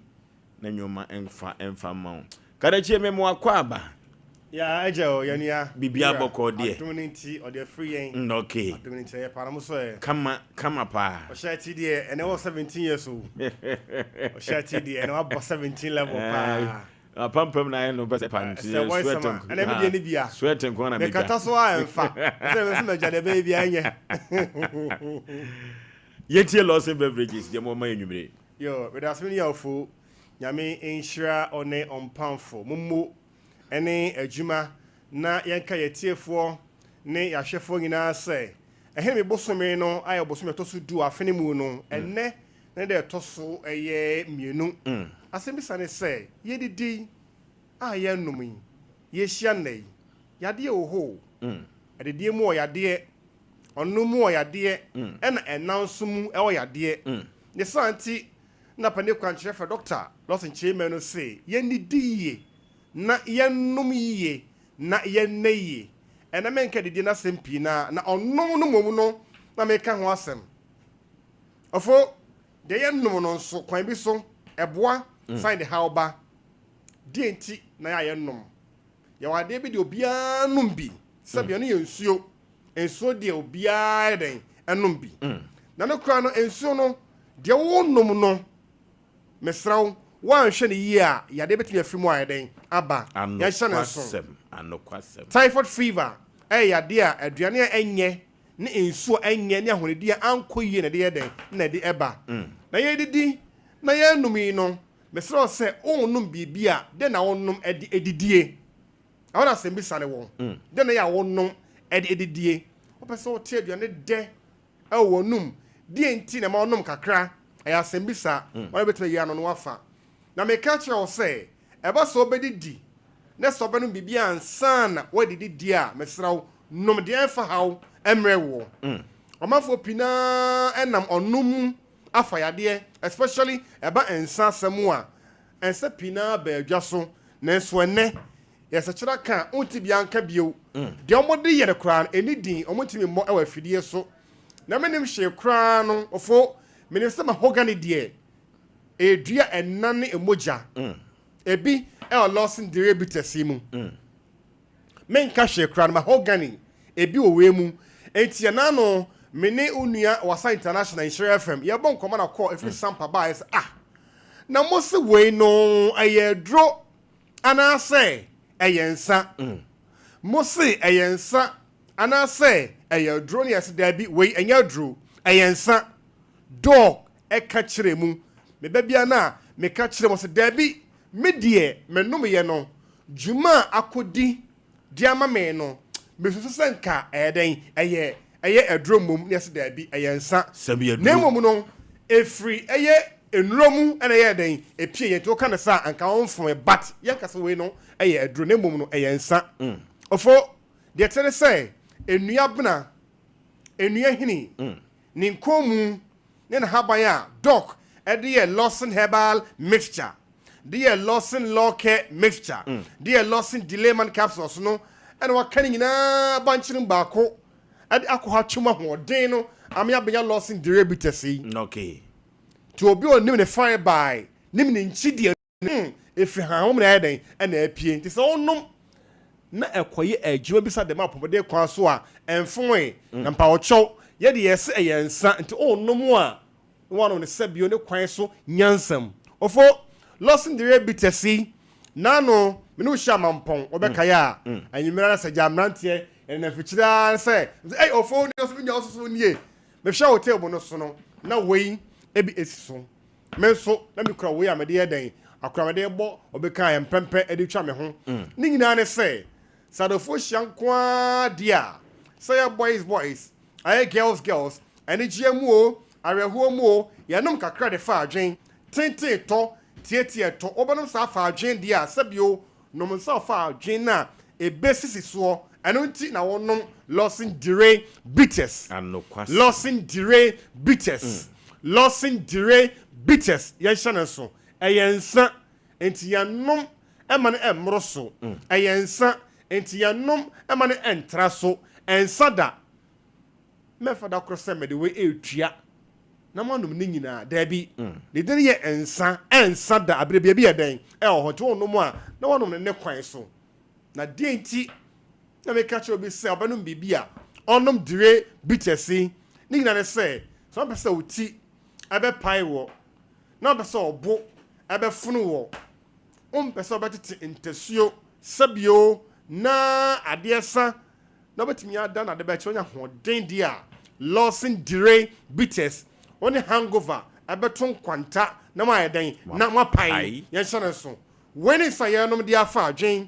na nyoma emfa ma kada chie memo akwaba ya ejo yania bibia boko de community or the free en okay community e para mo so e kama pa o shati de and was 17 years old o shati de and was 17 level pa pampam na no best pan sweating and every day ni bia sweating ko na me kata so a emfa say me so jade baby anye yetie lost beverages de mo ma enwumire yo we das me yafo nyame enhira one onpamfo mummo ene adwuma na yanka yetiefo ne yahwefo nyina se ehe me bosome no ayo bosome to so du afene mu no enne ne de to so eye mienu asembisa ne se yedidi aye numi ye hia nei yade oho ededie mu oyade onu mu oyade ena enansumu e oyade ne santi na pane kwankyerɛ fa doctor losin chema no se yenidi na yenum yiye na yeneye ena menka didi na sempi na onum no mom no na meka ho asem ofo de yenum no so kwan bi so eboa find how ba di enti na ya yenum ya wade bi de obia num bi sabia no ensuo de obia den enum bi na no kra no ensuo no de wonum no mesraw wan hwe ne yi a yade betimi afimu ayeden aba ya hye ne so anokwasem typhoid fever yade a aduane enye ne ensuo enye ne ahonedi ankoyie ne de yeden na de eba na yedidi na yenumi no mesraw se onum bibia de na wonum edidie awona sembisa ne won de na ya wonum edidie opese o tie aduane de wonum die enti na ma wonum kakra aya sembisa wona betime ya no no wafa na me catch you say eba so bedidi na so benu bibia ansana wadidi dia mesraw nom de enfa haw emrewo omafo pina enam onum afayade especially eba ensa samu a ensa pina ba adwaso na so ene yesachira kan unti bia nka bio de omode yere kran enidin omotimi mo ewa fidie so na menim hye kran no ofo minister mahogany de edua enane emoja ebi losin diabetes mu menka hye kran mahogany ebi owemu entia na no mene unua wasa international insurance FM ye bon koma na call every Sompa ba is na mose we no ayedro ana say ayensa mose ayensa ana say ayedro ne yes da bi we anyadro ayensa dog eka kire mu me babia na me ka kire mo se da bi me die menum ye no juma akodi diama me no me so senka eden eye adromum ne se da bi ayensa na mom no efri eye enromu ena ye den epie ye to kana sa anka onfo bat ye kase we no eye adro na mom no ayensa ofo de tere say enua bna enua hini ni nkomu ne na haban a doc ɛde Lawson herbal mixture de Lawson law care mixture de Lawson delayman capsules no ɛna waka ne nyinaa bankyere baako ɛde akɔha twuma hoɔden no amia benya Lawson diabetes yi okay to obi onim ne fire by nim ne nchidie efi ha ho na ɛden ɛna apie nti sɛ onom na ekoye adwuma bisa de map de kwa so a emfoe na mpa wocho ye de yesi eyensa nti onom a one on the sebio ne kwan so nyansam ofo Lawson diabetes nano menu sha mampon obekaya anyimira na sagya mrantie na fichira se ofo ni so nya so nie me hwa hotel bo no so no na wei ebi esiso me so na me kura wei amede eden akramade bo obekaya mpempe edi twa me ho ni nyina ne se sadofo shankwa dia say boys aye girls ani giamu o areho mu o yanom kakra de fa adwen tente to tietie to obonom sa fa adwen dia sabio nom sa fa adwen na ebesisi so eno nti na wonom Lawson dire bitters Lawson dire bitters Lawson dire bitters ye hye so eyensa enti yanom ema ne emro so eyensa enti yanom ema ne entra so ensada mefada krose me de we etua na manum ni nyina da bi de de ye ensada abrebia bi eden ohoto onum a na wonom ne kwan so na de enti na me catch obi se obanum bibia onum dire bitesi ni nyina ne se so pese uti abe pai wo na pese obo abe funu wo pese obetete intesuo sabio na adesa na betimi ada na de be chonya hoden dia Lawson dire bitters oni hangover abeton kwanta na ma yeden na ma pai ye hye so when is ayenom dia fa adwen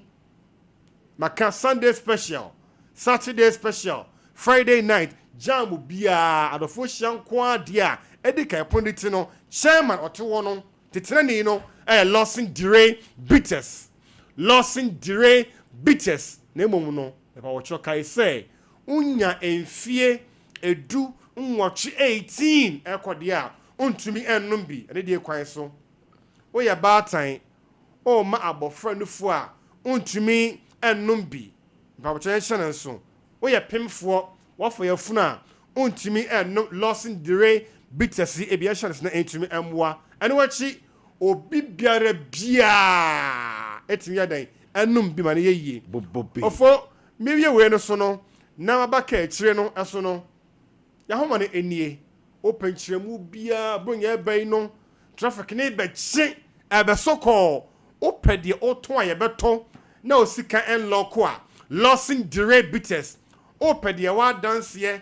maka Sunday special Saturday special Friday night jam bia adofo hyankwa dia edika eponditi no chairman otewo no tetrani no Lawson dire bitters Lawson dire bitters na emom no e ba wo kai say unya enfie edu nwochi 18 ekode a ontumi ennom bi ene de kwan so wo ye baatan o ma abofra nufu a ontumi ennom bi ba wo hye so wo ye pemfo wo fo ye funa ontumi ennom Lawson dire bitters e bia hye na entumi emwa ene wachi obi biara bia etumi adan ennom bi ma ne yeye ofo miwie we no so no na mabaka akire no eso no ya homa ne enie openchiremu bia bonya bai no traffic ne be chi ebe soko opede oto a ye beto na osika enloko a Lawson dire bitters opede wa dance ye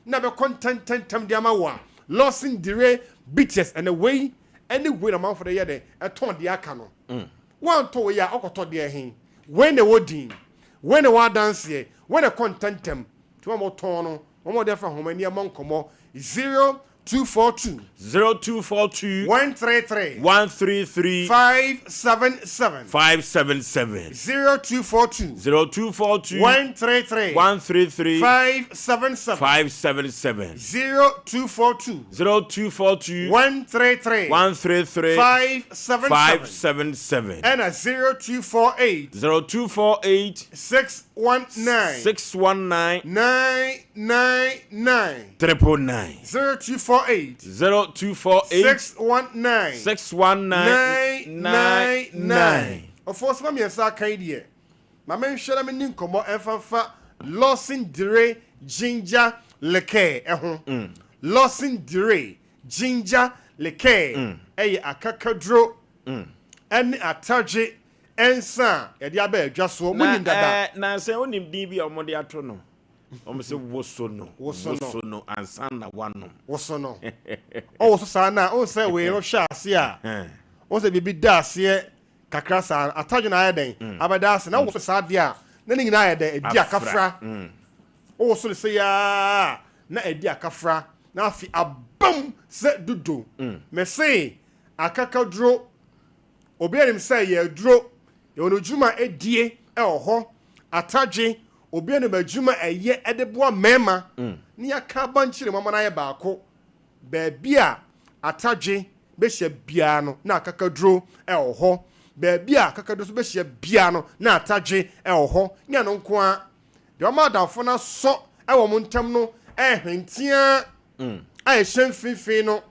na be contententam dia ma wa Lawson dire bitters and away anyway na man for the year de eton dia aka no one to ya okoto dia hin when the wodin when the wa dance ye when the contentem to mo ton no mo de fa homani am nkomo 0242 133 577 0242 133 577 0242 133 577 and 0248 619 999 0248 619 999 of course me yesa kan die ma men hwere me nin komo enfafa Lawson dire ginger leke eho Lawson dire ginger leke eye akakadro ene ataje ensa ye dia ba adwaso mu nin dada na se onim din bi omode ato no se wosono ansana wano wosono o so sana o se we ro hwa ase a o se bibi da ase kakra sa atajo na ayeden abada ase na wo sa de a na ni nyina ayeden edi akafra o so se ya na edi akafra na afi abam se dudu me se akakadro obi enim se ye duro ye onojuma edie e oho ataje obi na badwuma eye edeboa mema ni aka banchire mama na ye baako ba bia atadwe be hye bia no na akakaduro ho ba bia akakaduro so be hye bia no na atadwe ho nya no nko a de o ma dafo na so wo mo ntam no hwentia a hyen fifi no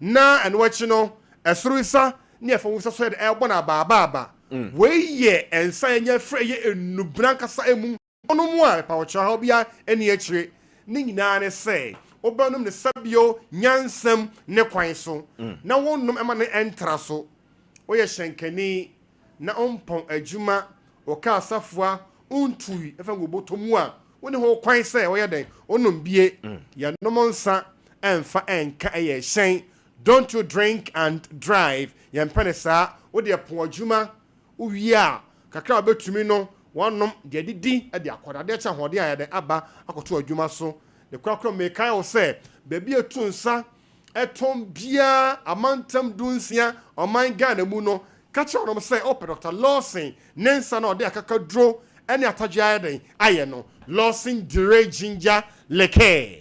na enwachi no esuruisa ni efa wusa so de ebo na baaba we ye ensa enya frɛ ye enubran kasa emu ono mu a pa wocha ha bia eni akire ni nyina ne sɛ obanum ne sabio nyansam ne kwan so na wonnum ema ne entra so oyɛ hyenkani na ompon adwuma oka asafua untui efa ngoboto mu a woni ho kwan sɛ oyɛ den onum bie ya nomonsa emfa enka ɛyɛ hyen. Don't you drink and drive yan penesa wo de pon adwuma uwie a kakra betumi no wonom de didi e de akoda de cha hode ayede aba akoto adwuma so de kwakro mekai wo se baabi etu nsa etom bia amantam dunsia oman Ghana mu no kacha wonom se ope Dr. Lawson nensa na ode akakadro ene atagye ayede aye no Lawson dire ginger leke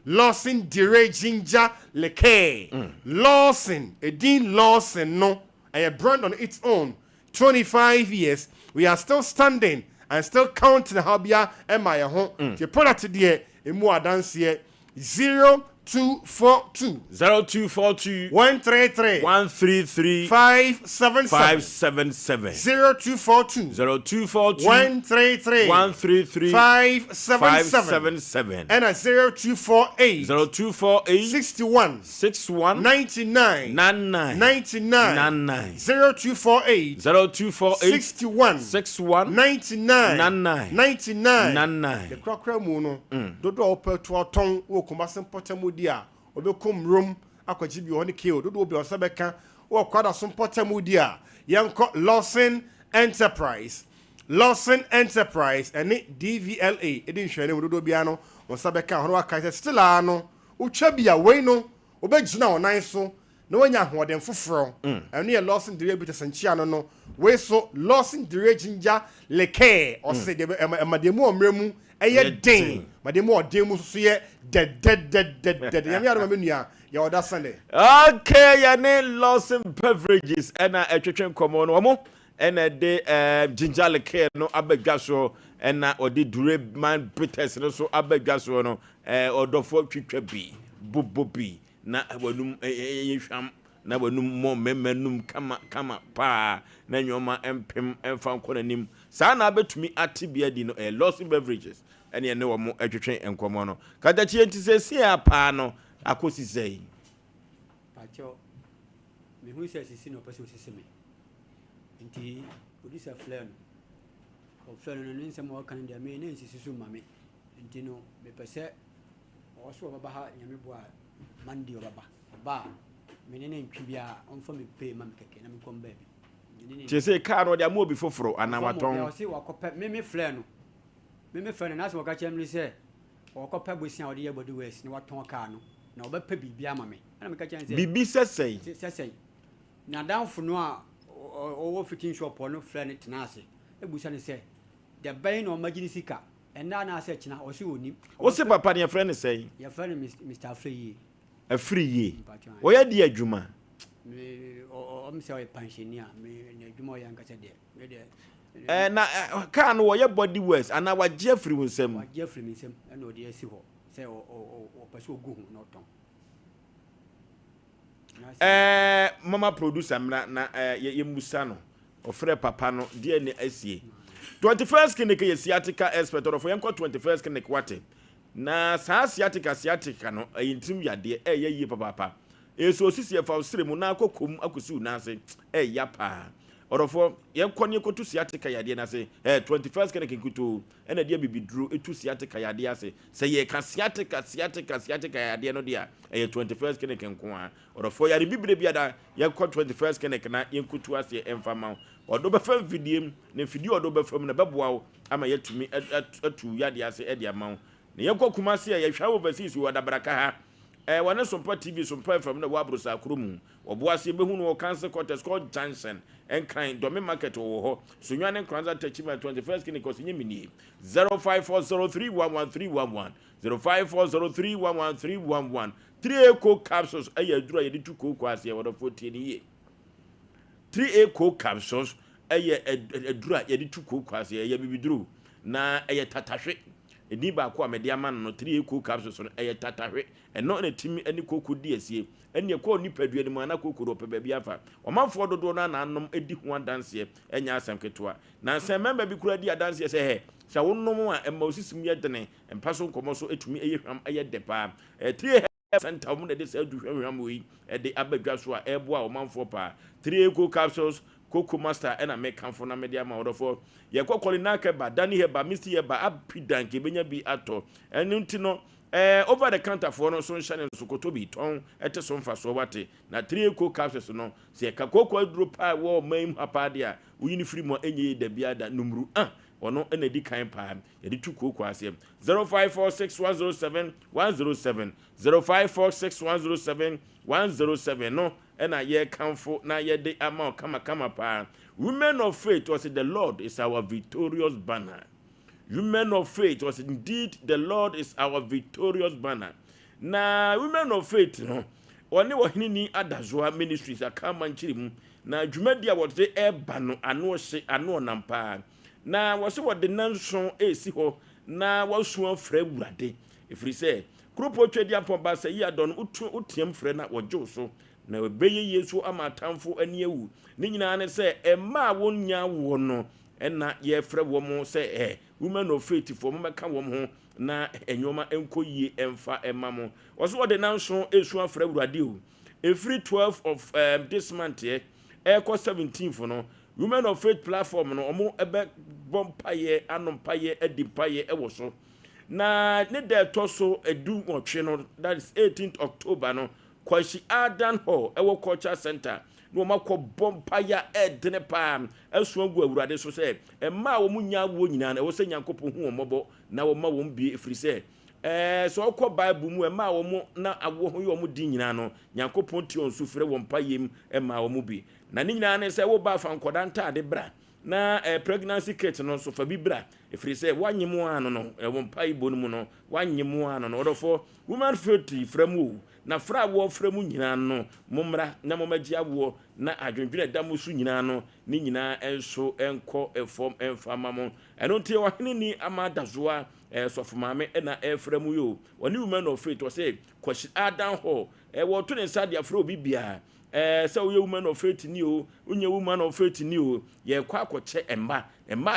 Lawson dire ginger leke Lawson Edin Lawson no a brand on its own 25 years we are still standing and still counting habia my home the product there emu adanse 0242 133 577 0242 133 577 and a 0248 61 99 0248 61 99 the crocra muno dodo ope to aton wo kumase potamu dia obekom rom akwaji bi woni ke dodo obi osabeka wo kwada so potamu dia yanko Lawson Enterprise and DVLA edin hwene dodo bia no osabeka horo aka still ano utwa bia we no obegina onan so na wanya hoden foforo eno ye Lawson dire bi tesanchia no we so Lawson dire ginger leke o se de emademu omremu eye den mademu odemu so ye dead yami ado menua ya oda Sunday okay ya ne Lawson beverages ena etwetwen komo no mo ena de ginger leke no abadwaso ena odi dure man bitters no so abadwaso no odofo twetwa bi bobobi na wanum yehwam na wanum mo memmanum kama pa na nyoma empem emfa nkonanim saa na betumi atibia di no Lawson beverages ene ne wo mo atwetwen enkomo no kadachi enti se a pa no akosi sei pacho me hu se sisi no pese sisi me enti producer flare no flare no nse mo kan dia me ne sisi su mame enti no me pese o so baba ha nyame boa mandi baba ba menene ntwibia onfo me pay mam keke na me kom ba bi che se car no dia mo bi foforo anamaton o se wakope me flare no me flare na se wakache mli se wakope bosia ode ye body waste ni waton car no na obepa bibia mame na me ka chen se bibi sesei na danfo no a owo fitting shop no flare tena ase ebusa ne se the buy no magini sika ena na ase china o se oni o se papa ne friend sei your friend Mr. Free Afriye oya di adwuma me o me say o pensioner me adwuma o yankasa de na ka no oya body waste ana wa Jeffrey wonsem wa Jeffrey minsem na o de asi ho say o pese ogu hu na oton mama producer na ye musa no ofre papa no de ne asie 21st clinic ye sciatica expert of yanko 21st clinic wate na saa sciatica no ayintim yade ye papa eso sisi e fa osremu na akokom akosi na ase ya pa orofo ye konye kotu sciatica yade na ase 21st clinic nkuto ena dia bibiduro etu sciatica yade ase se ye ka sciatica yade no dia 21st clinic nko a orofo yare bibire biada ye ko 21st clinic na ye nkutu ase emfama odo be fam vidiem na fidie odo be fam na beboa ama yetumi atu yade ase e dia mawo na ye kokuma se ye hwa overseas wo dabraka ha Wane Sompa TV Sompa FM na wabro sakro mu oboase behu no cancer quarters called Johnson and kind domain market ho so nwane kranza techima 21st clinic osinye mini 0540311311 0540311311 3 eco capsules ayadura yedi tuko kwase wodo 14 ye 3 eco capsules ayadura yedi tuko kwase ya bibiduru na tatahwe edi ba ko amede ama no 3 eco capsules no tatahwe eno na timi ani koku di asie ene ko nipadua ni mu ana koku ro pe bia afa omanfo dodo na anom edi ho adanse enya asem ketoa na nsem member bi kura di adanse se he sha wonnom a emma osisim ye dene empaso nkomo so etumi eyehwam ayedepa 3 center mu na de se aduhwam wi de abadwa so a eboa omanfo pa 3 eco capsules Coco Master and I make come for media mouth for ye kokoli naka ba dani he ba misti ye ba apidan ke benya bi ato enu ntino over the counter for no so shane so koto bi ton ete so mfa so wate na 3 eco capsules no se ka koko aduro pa wo maim hapa dia uyini free mo enye da bia da numru ono ena di kan pa ye di tu koko asem 0546107107 0546107107 no ena ye kamfo na ye de ama kama pa. Women of faith was the Lord is our victorious banner. Women of faith was indeed the Lord is our victorious banner. Na women of faith no one wahini ni adazoa ministries akama nchiri mu na dwumadi a wote eba no ano hye ano nampa na wose wode nanso esi ho na wasu afra wurade ifiri se kropo twedi apomba se yi adon utiam frɛ na wogyo so na obeye Yesu amatamfo ani ewu ni nyina ne se emma wonya wo no ena ye frɛ wo mo se women of faith for mo meka wo ho na enyoma enkoyie emfa emma mo wose wode nanso esu afra wurade o every 12 of this month eko 17th no women of faith platform no omo ebe bompaye anompaye edimpaye ewo so na ne de toso edu otwe no that is 18th October no kwashi Adan Hall ewo culture center no makọ bompaye edene pam esu agu awurade so se emma wo munya wo nyina na wo se nyankopɔ hu omobo na wo ma wo mbie efiri se so okọ bible mu emma wo mu na awo ho yo mu di nyina no nyankopɔ ti on su frɛ wo mpayem emma wo mu bi na ni nyina ne se wo ba fa nkoda ntade bra na pregnancy kit no so fa bi bra efiri se wanyemu ano no wo mpaye bonu mu no wanyemu ano no odofo woman faith frɛmu na fra wo frɛmu nyina no momra na momagi awo na adwendwene da musu nyina no ni nyina enso enko efom enfama mo eno ntie wahene ni amadazoa sofumame na frɛmu yo oni woman of faith o say kwashi Adan Hall wo to ne sadia fra obi bia so we woman of faith ni o unye woman of faith ni o ye kwa akɔkye emma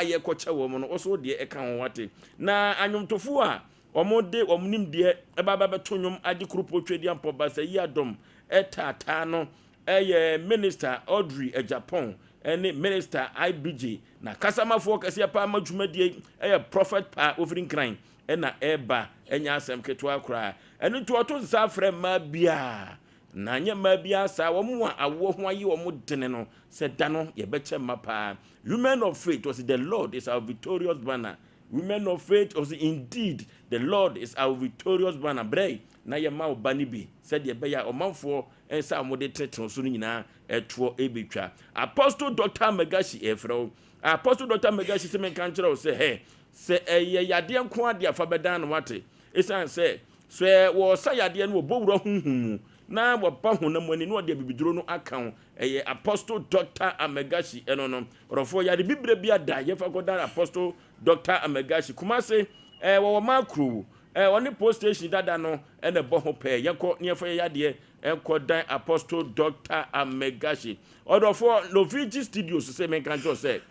ye kɔkye wo mo no so de eka ho wate na anyomtofo a omode omnim de ebaba betonyom ade kropo twedi ampo basa yi adom etata no minister Audrey Japan ene minister IBG na kasamafo kase pa madwumadie prophet pa offering crime ena eba enya asem keto akra ene to oto nsa frɛ ma bia na nya ma bia sa wo mu awo ho ayi wo mu dene no se da no ye beche mapa. Women of faith was the Lord is our victorious banner. Women of faith was indeed the Lord is our victorious banner. Bray na ye ma obani bi said ye beya omanfo ensa mo de tetre so nyina eto ebetwa. Apostle Dr. Megashi efro Apostle Dr. Megashi se men kan kire say hey se ye yade nko ade afa bedan no wate esan say so wo sa yade no obowura hunhum na wapa honam ani no de bibiduro no account Apostle Dr. Amegashi eno no rofo ya de bibre bia da ye fa goda Apostle Dr. Amegashi kuma se wo makru oni post station dada no ene bo ho pe ye ko ne fa ya de enko dan Apostle Dr. Amegashi odofo Novigi Studios se men kan jo se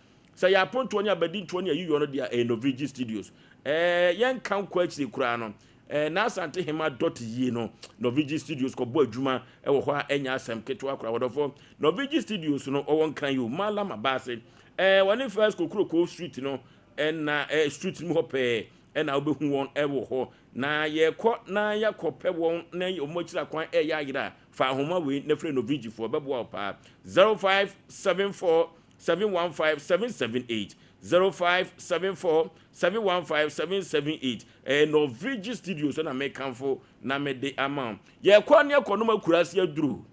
ya ponto oni abadi to oni ayi yo no dia Novigi Studios yen kan kwa chi kura no na asante hema .ye no Novigi Studios ko bo adwuma wo ho enya asem keto akra wodofo Novigi Studios no owon kan yo mala mabase woni first kokro street no na street mu hope na obehu won wo ho na ye ko na yakope won na omokira kwan ya yira fa homa we na frɛ Novigi fo bebo pa 0574 715 778 0574 715 no Vigi Studios na me kanfo na me de amount ye kwa ne kono makurase aduru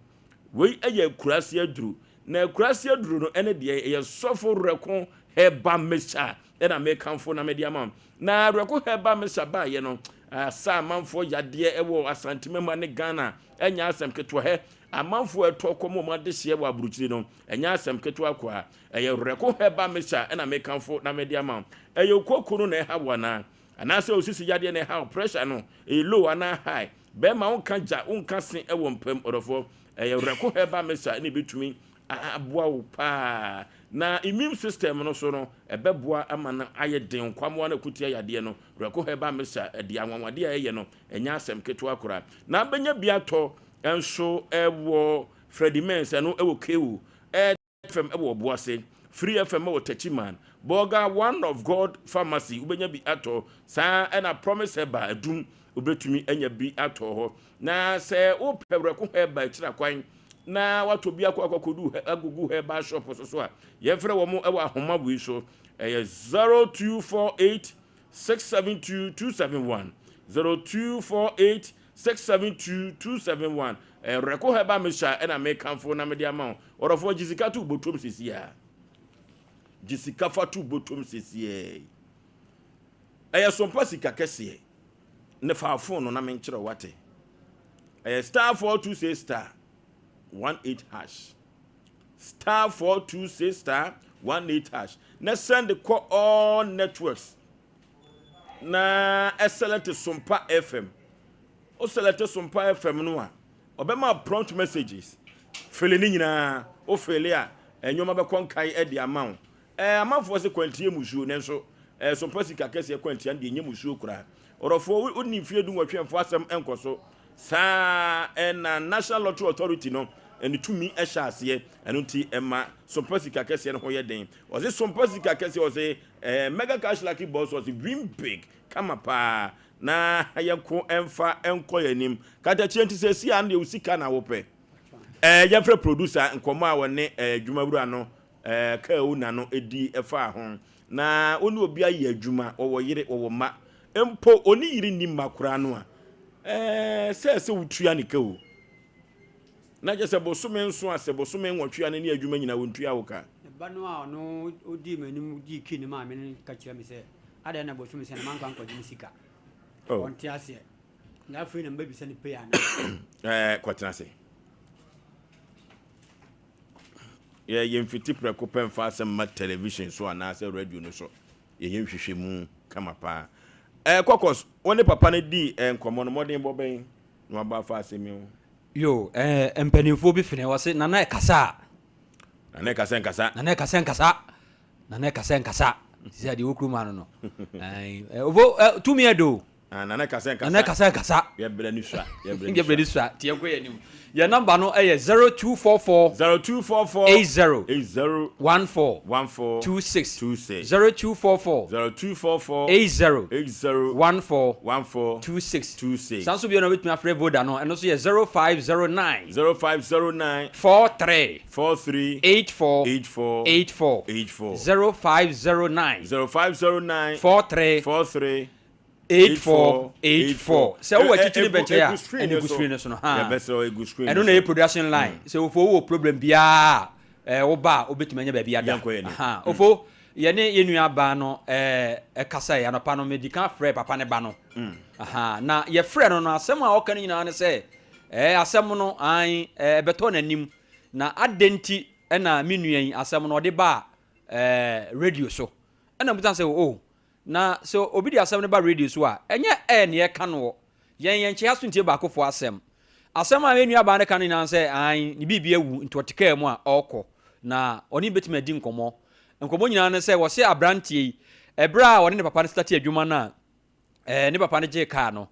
we eye kurase aduru na kurase aduru no ene de ye sofo reko heba mesha na me kanfo na me de amount na reko heba mesha ba ye no sa manfo yade ewo asantemema ne Ghana enya asem keto he amanfo eto komo ma de hye wa buruchiri no enya asem keto akwa eye reko heba mesha na me kanfo na me de amount eye kokunu na ha wana anase osisi yade na ha pressure no e low ana high be ma unka ja unka sen ewo mpam orofo eye reko heba mesha na betumi aboa wo pa na immune system no so no ebeboa ama na aye den kwamwa na kutia yade no reko heba mesha edi anwanwade aye no enya asem keto akora na benya biato enso ewo Freddy Mens no ewo kewu FM ewo Boase Free FM ewo Techiman Boga One of God Pharmacy ubenya bi ato sa na Promise Heba adum ubetumi enya bi ato ho na se wo pewreko heba kira kwan na wato bi akwakodu agugu heba shop so a ye frɛ wo mo ewo ahoma bu so 0248 672 271 0248 672-271 reko heba mesha ena me kanfo na me dia ma orofo jisika tu botom sesia jisika fatu botom sesia Sompa sika kese ne fa phone na me nkire wate star 426 star 18 hash star 426 star 18 hash na send call all networks na excellent Sompa FM o select Sompa FM no a obema prompt messages fele ni nyina o fele a enyoma be konkai e de amount amanfo se kwantie musuo nenso Sompa sika kese kwantie ande enye musuo kura orofo oni fie du nwatwemfo asem enkoso sa na National Lottery Authority no eni tumi ehya ase eno ti ema Sompa sika kese no hoye den o se Sompa sika kese o se mega cash lucky boss was win big kama pa na yanko emfa enko yanim kata chienti se si ande usika na wope yefre producer nkomo a woni dwumawura no ka una no edi efa ho na oni obi ayi adwuma owo yire owo ma empo oni yiri ni makura no a se wutua ne ka o na je se bosome nso ase bosome nwotwa ne adwuma nyina wontua wo ka ba no a no odi manim di kini ma me ka kire me se ada na bosome se na manka nko di sika on tiase na afi na mbabi se ne pay ana kwatena se yemfiti preko pemfa asem television so ana se radio no so yemhwehwe mu kama pa kokos woni papa ne di enkomo no modern boben no aba fa asemi o yo empanifo bi fene wase nana ekasa nana kasa sisi adi okru ma no ovo tumi edo nana kasa ya bela ni swa tie ko yanim ya number no 0244 80 14 26 0244 80 14 26 sanso bi na wetumi afre voda no eno so 0509 43 84 0509 43 84 so we chichini benche ya ene go screen so no ha ya beso e go screen eno na production line so ofo wo problem bia wo ba obetuma nya ba bia da ha ofo ye ne yenu aba no kasa ya no pa no medical frɛ papa ne ba no aha na ye frɛ no asɛm a ɔka nyina ne sɛ asɛm no an beto nanim na adenti na menuan asɛm no ɔde ba radio so na mutan sɛ oh na so obi di asɛm ne ba radio so a enye ne ye ka no yen nche aso ntie ba kofo asɛm a menua ba ne ka no nyina sɛ an ne bibia wu ntoteka mu a ɔkɔ na oni betima di nkomo nyina ne sɛ wo se abrantie ebra woni ne papa ne start adwuma na ne papa ne je ka no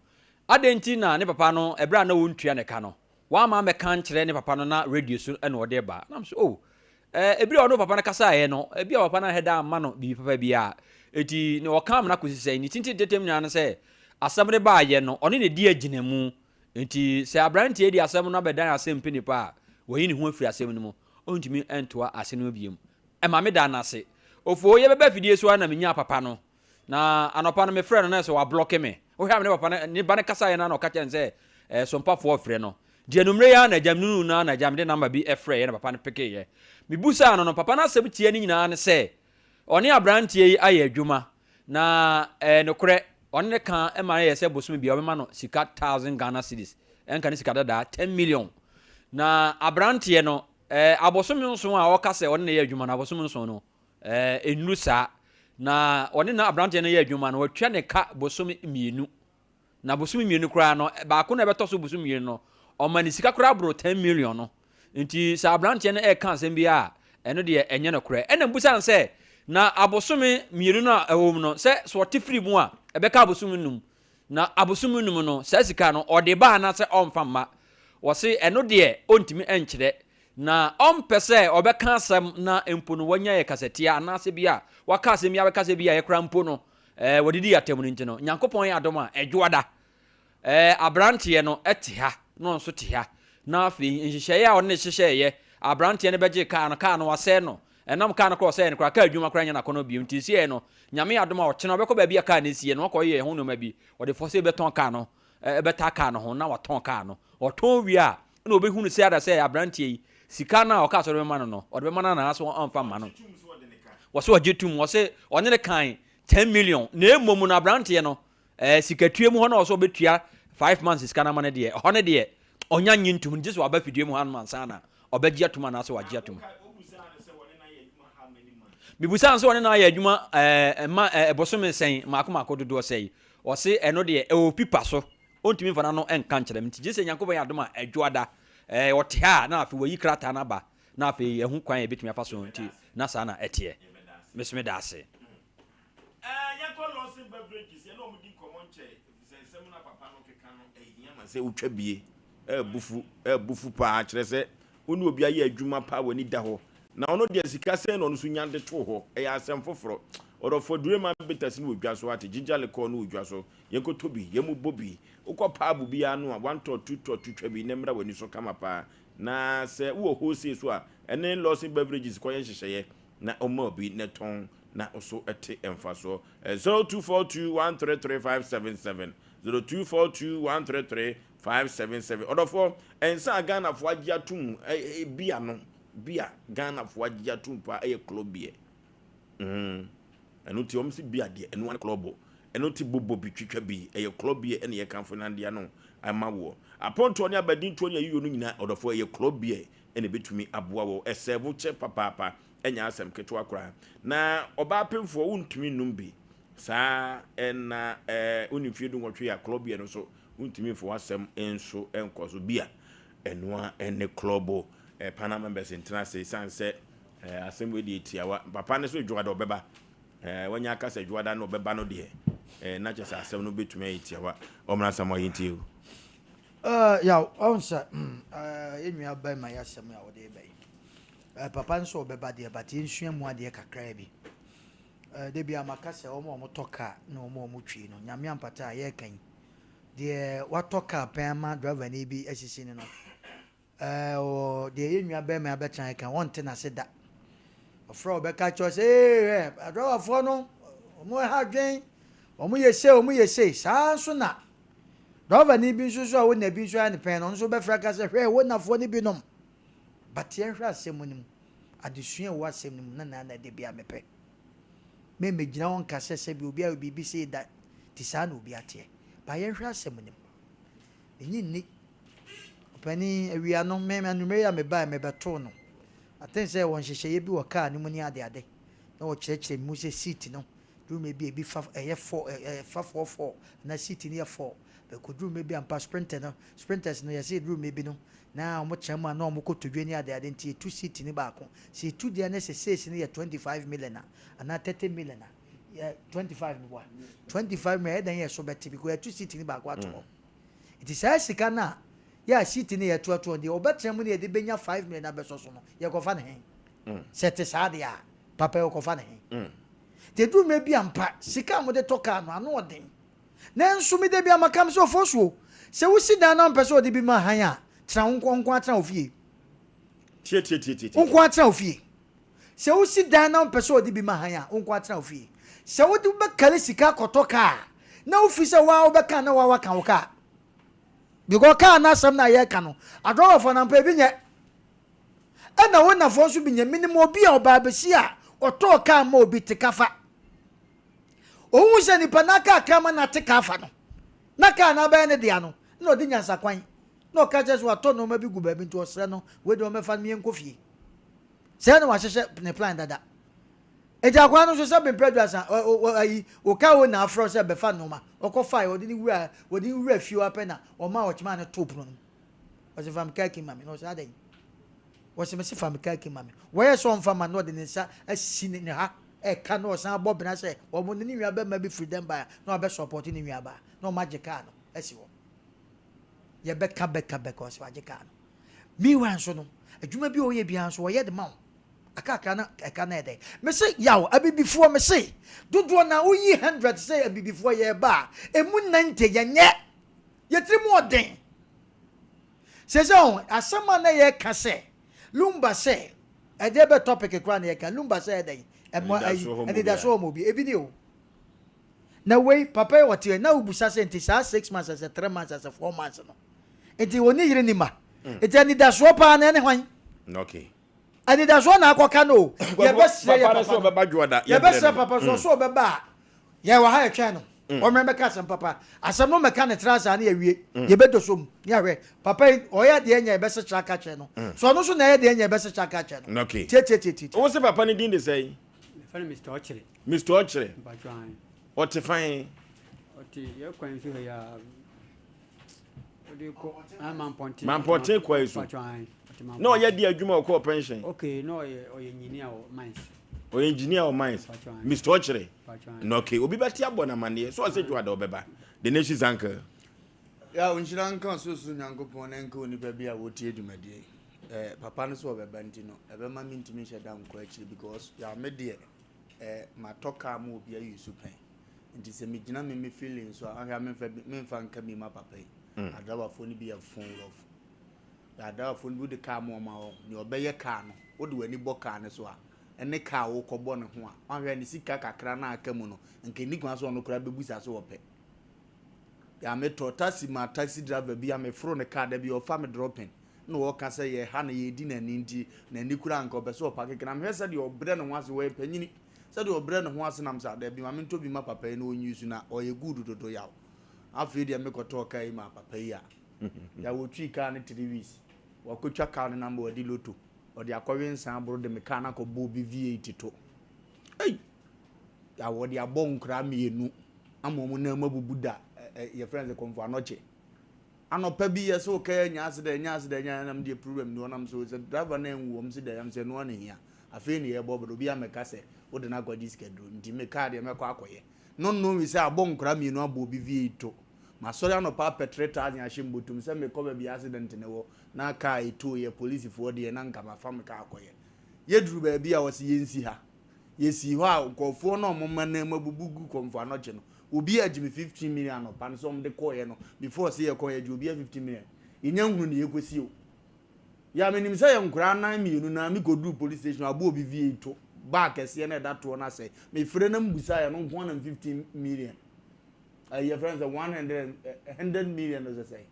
adenti na ne papa no ebra na wontua ne ka no wa ma me kan kyerɛ ne papa no na radio so na ɔde ba na so oh ebri ɔno papa ne kasa ye no ebia papa na heda ama no bi papa bia eti ne ɔkam na kosi sɛ ni tinti detem nyina ne sɛ asɛm ne ba ye no ɔne ne di aginamu enti sɛ abrantie di asɛm no abedan Asem Mpe Nipa a wɔyi ne ho afiri asɛm no mu ontumi entoa ase no biem ma me da na ase ofo ye beba fidie so na menya papa no na anopa no me frɛ no na so wa block me wo hwa me papa ne ba ne kasa ye na no ka chen se Sompa fo frɛ no de numre ya na jam nunu na jam de number bi frɛ ye na papa no peke ye me busa no papa na asɛm tie ni nyina ne se ɔne abrantie yi aye adwuma na nokore ɔne ne kan ma ye se bosome bia ɔbɛma no sika 1000 Ghana cedis enka ne sika dada 10 million na abrantie no abosome nso a ɔka se ɔne ne ye adwuma na abosome nso no enuru sa na ɔne na abrantie no ye adwuma no watwa ne ka bosome mienu na bosome mienu kra no ba ko na beto so bosome mienu no ɔma ne sika kra bro 10 million no nti sa abrantie no ka asɛm bia ɛno de enye no kra ɛna mbusa nse na abosome mienu na ɛwom no sɛ so ɔte free mu a ɛbɛka abosome num na abosome num no sɛ sika no ɔde ba na sɛ ɔmfa ma wɔse ɛno de ɔntimi ɛnkyerɛ na ɔmpɛ sɛ ɔbɛka asɛm na empo no wanya yɛ kasetia anase bia waka asɛm bia bɛka asɛm bia yɛ kra mpo no wɔdidi atem no nti no nyankopɔn yɛ adom a ɛdwoada abrantie no ɛte ha no nso te ha na afei nhyehyɛe a ɔne hyehyɛe abrantie no bɛgye kaa no wasɛ no ɛnam kaa no kɔ sɛ no kra ka adwuma kra nya na kono biom nti sie no nyame adom a ɔkyena ɔbɛkɔ baabi aka ne sie no ɔkɔ yɛ ho no ma bi ɔde fɔ sɛ bɛtɔn kaa no ɛbɛta kaa no ho na watɔn kaa no ɔtɔn wi a na obɛhunu sɛ ada sɛ abrantie yi sika na ɔka so bɛma no no ɔde bɛma no na so ɔmfa ma no wɔse ɔgye tum wɔse ɔne ne kan 10 million na emom na abrantie no sika tue mu hɔ na ɔso ɔbɛtua 5 months sika na ma ne de hɔ ne de ɔnya nyintum gye so aba fidie mu hɔ man sana ɔbɛgye atum na so wagye atum bibusa nso ɔne na ayɛ adwuma ma bosome sɛn maako dodo sɛn ɔse ɛno de ɛwɔ pipa so ɔntumi mfa na no ɛnka nkyerɛ m nti gye sɛ nyankopɔn yɛ adom a ɛdwoada ɔte ha na afei wayi krata na ba na afei ɛho kwan yɛ betumi afa so nti na saa na ɛteɛ mesome da ase sɛ wotwa bie bufu paa kyerɛ sɛ wone obi ayɛ adwuma paa wani da hɔ na ɔno deɛ sika sɛ na ɔno so nya de to hɔ ɛyɛ asɛm foforɔ ɔdɔfo dure ma betas no wodwa so ate gigale kɔ no wodwa so yɛnkɔtɔ bi yɛmu bɔ bi wokɔ paa bu bia no a 1 tɔ 2 tɔ twitwa bi na mmra wani so kama paa na sɛ wowɔ wholesale so a ɛne lawson beverages kɔyɛ nhyehyɛeɛ na ɔma obi ne tɔn na ɔso ɛte ɛmfa so 0242133577 0242133577 ɔdɔfo ɛnsa Ghana fo agye atum bia no bia Ghana fo agye atum pa ɛyɛ club bia ɛno ti ɔmsi bia de ɛno an club ɛno ti bobo bi twitwa bi ɛyɛ club bia ɛne yɛ kanfo nandia no ama wo aponto ne abadin to ne ayiyo no nyina ɔdɔfo ɛyɛ club bia ɛne betumi aboa wo ɛsɛbo che papa ɛnya asɛm keto akora na ɔba pemfo wontumi num bi saa ɛna onifie du nwɔtwe ya club bia no so wontumi fo asɛm enso enkoso bia ɛnoa ɛne club Panama members international sanse asɛm we di tiawa papa ne so dwoada obeba wanya aka sɛ dwoada no obeba no de na kyɛ sɛ asɛm no betumi ayi tiawa ɔmra asɛm ayi ntie ya onsa enua ba ma ya asɛm ya wode bai papa nso obeba de but ensua mu ade kakra bi de bia maka sɛ ɔmo toka na ɔmo twi no nyame ampata ye kan de watoka pɛma driver ne bi asisi ne no o de enua ba ma abɛchan kan wonte na seda ofro obeka cho say driver fo no ɔmo ha dwen ɔmo yese saa so na driver ne bi nso so a wona bi nso ane pɛn no nso bɛfra ka sɛ hwɛ wona fo ne bi nom but ye hwɛ asɛm nim adesua wo asɛm nim na de bia mepɛ me gyina won ka sɛ bi obi a obi bi sɛ da ti saa na obi ate ba ye hwɛ asɛm nim enyi opani awia no me numere ya me ba me beto no aten sɛ won hyehyɛ bi wɔ car ne mu ni ade na wɔ kyerɛkyerɛ mu sɛ seat no drum bi fa ɛyɛ 4 na seat ni yɛ 4 be ko drum bi ampa sprinters no yɛ sɛ drum bi no na omo kyerɛma na omo kotodwe ni ade nti 2 seat ni baako se 2 dia na sɛ sales ni yɛ 25 million ana 30 million yeah 25 ni wa 25 million dan yɛ so beti bi ko yɛ 2 seat ni baako ato it is a sika na ya seat ni yɛ to de obetrem ni yɛ de benya 5 million abeso so no yɛ kofa ne hen set saade ya papa yɛ kofa ne hen te drum bi ampa sika mo de toka no ano odin na nso mi de bi amakam so Oforisuo se wo si dan na mpɛ de bi ma han a tra nko atra ofie tie nko atra ofie se wo si dan na mpɛ sɛ ɔde bi ma han a wo nko atena ofie sɛ wo de bɛkale sika kɔtɔ kaa na wo fi sɛ wa wo bɛka na wa waka wo kaa because kaa na asɛm na yɛ ka no adɔwɔfo na mpa bi nyɛ ɛna wo nafo nso bi nyɛ minimum obi a ɔbaa bɛsi a ɔtɔɔ kaa ma obi te kafa ohun sɛ nipa na kaa kama na te kafa no na kaa na bɛyɛ ne dea no na ɔde nyansa kwan na ɔka kyerɛ so atɔ nɔɔma bi gu baabi nti ɔsrɛ no wei de ɔmɛfa no yɛnkɔ fie sɛ na wahyehyɛ ne plan dada ɛgya akwan no so sɛ bempɛ duasa ayi ɔka wo na afrɛ sɛ bɛfa nɔɔma ɔkɔ fae ɔde ne wura fie apɛ na ɔma ɔkyema ne to pono no ɔsɛ fam kaki mame na ɔsɛ adɛn wɔsɛ mɛsi fam kaki mame wɔyɛ sɛ ɔmfa ma na ɔde ne nsa asi ne ha ɛka na ɔsan abɔ bena sɛ ɔmo ne nua bɛma bi firi dɛm baa na ɔbɛ support ne nua baa na ɔma gye kaa no asi hɔ yɛbɛka bɛka ɔsɛ wagye kaa no miwa nso no adwuma bi ɔyɛ bia nso wɔyɛ de ma wo akaka na ɛka na ɛdɛ mese yaw abibifoɔ mese dodoɔ na woyi 100 sɛ abibifoɔ yɛ ba emu 90 yɛnyɛ yɛtiri mu ɔden sɛ asɛm na yɛka sɛ lumba sɛ ɛde bɛ topic kora na yɛka lumba sɛ ɛdɛ ɛne da so ɔmo bi ebi ni o na wei papa yɛ wɔte na ubusa sɛ nti saa 6 months as 3 months as 4 months no nti wɔn yiri ni ma nti ɛne da so paa na ɛne hwan okay ɛne da so na akɔka no yɛbɛsrɛ papa so bɛba yɛ wɔ ha yɛtwɛn no ɔmɛ bɛka asɛm papa asɛm no mɛka ne trasa ne yɛwie yɛbɛdɔ som ne ahwɛ papa ɔyɛ deɛ nya yɛbɛsɛ kyerɛ ka kyerɛ no so ɔno so na ɛyɛ deɛ nya yɛbɛsɛ kyerɛ ka kyerɛ no okay tie wo se papa ne din de sɛ Mr. Ochere ɔte fine ɔte yɛ kwan so ya ɔde ko mampɔnten kwa isu na ɔyɛ di adwuma ɔkɔ pension okay no ɔyɛ engineer o mines ɔyɛ engineer o mines Mr. Ochere no okay obi bɛte abɔ na mane so ɔsɛ dwa da ɔbɛba the nation's anchor ya unshira nkan so nyankopɔn na nka onipa bi a wotie dwumadie papa no so ɔbɛba nti no ɛbɛma me ntimi hyɛ da nkɔ akyiri because ya me de matoka mu obi ayi su pen nti se me gina me feeling so ahia me fa nka mi ma papa yi adawa fo ni bi a phone love adawa fo ni bi de car mo ma ho ni obeye car no wo de wani bɔ car ne so a ene car wo kɔbɔ ne ho a ahia ni sika kakra na aka mu no nke ni kwa so no kura bebusa so wɔpɛ ya me to taxi driver bi a me fro ne car da bi o fa me dropping no wo ka sɛ ye ha na ye di na ni nti na ni kura nka obɛ so opake kana me sɛ de obrɛ ne ho ase wo panyini sɛ de obrɛ ne ho ase nam sa da bi ma me nto bi ma papa yi na onyi su na o ye good dodo yaw afi de me kɔtɔ kai ma papa yi a ya wo twi car ne 3 weeks wo kotwa car ne number odi loto odi akɔwe nsan abro de me car na kɔ bo bi V8 to ei ya wo de abɔ nkra mienu amomu na mabubu da your friends come for anoche anopa bi yes okay nya asida nya nam de problem no nam so driver na enwu om si da am se no na hia afi ne ye bobo obi ameka se wo de na gwadi schedule ndi me card e mekọ akoye no we say abọ nkra mienu abo obi V8 ma sorry anopa petreta anya shimbotum se me ko ba bi accident ne wo na car eto ye police for de na nka ma fam ka akoye ye duru ba bi a wo se yensi ha yesi ho a nkofo na omma na mabubugu komfo anoche no obi agimi 15 million no pan so de koye no before say ye koye obi 15 million inya hunu ne yekosi o ya menim say ye nkura 9 million na mi go do police station abo obi V8 back ese na that to na say me frɛ na mbusa ye no 115 million your friends are 100 million as I say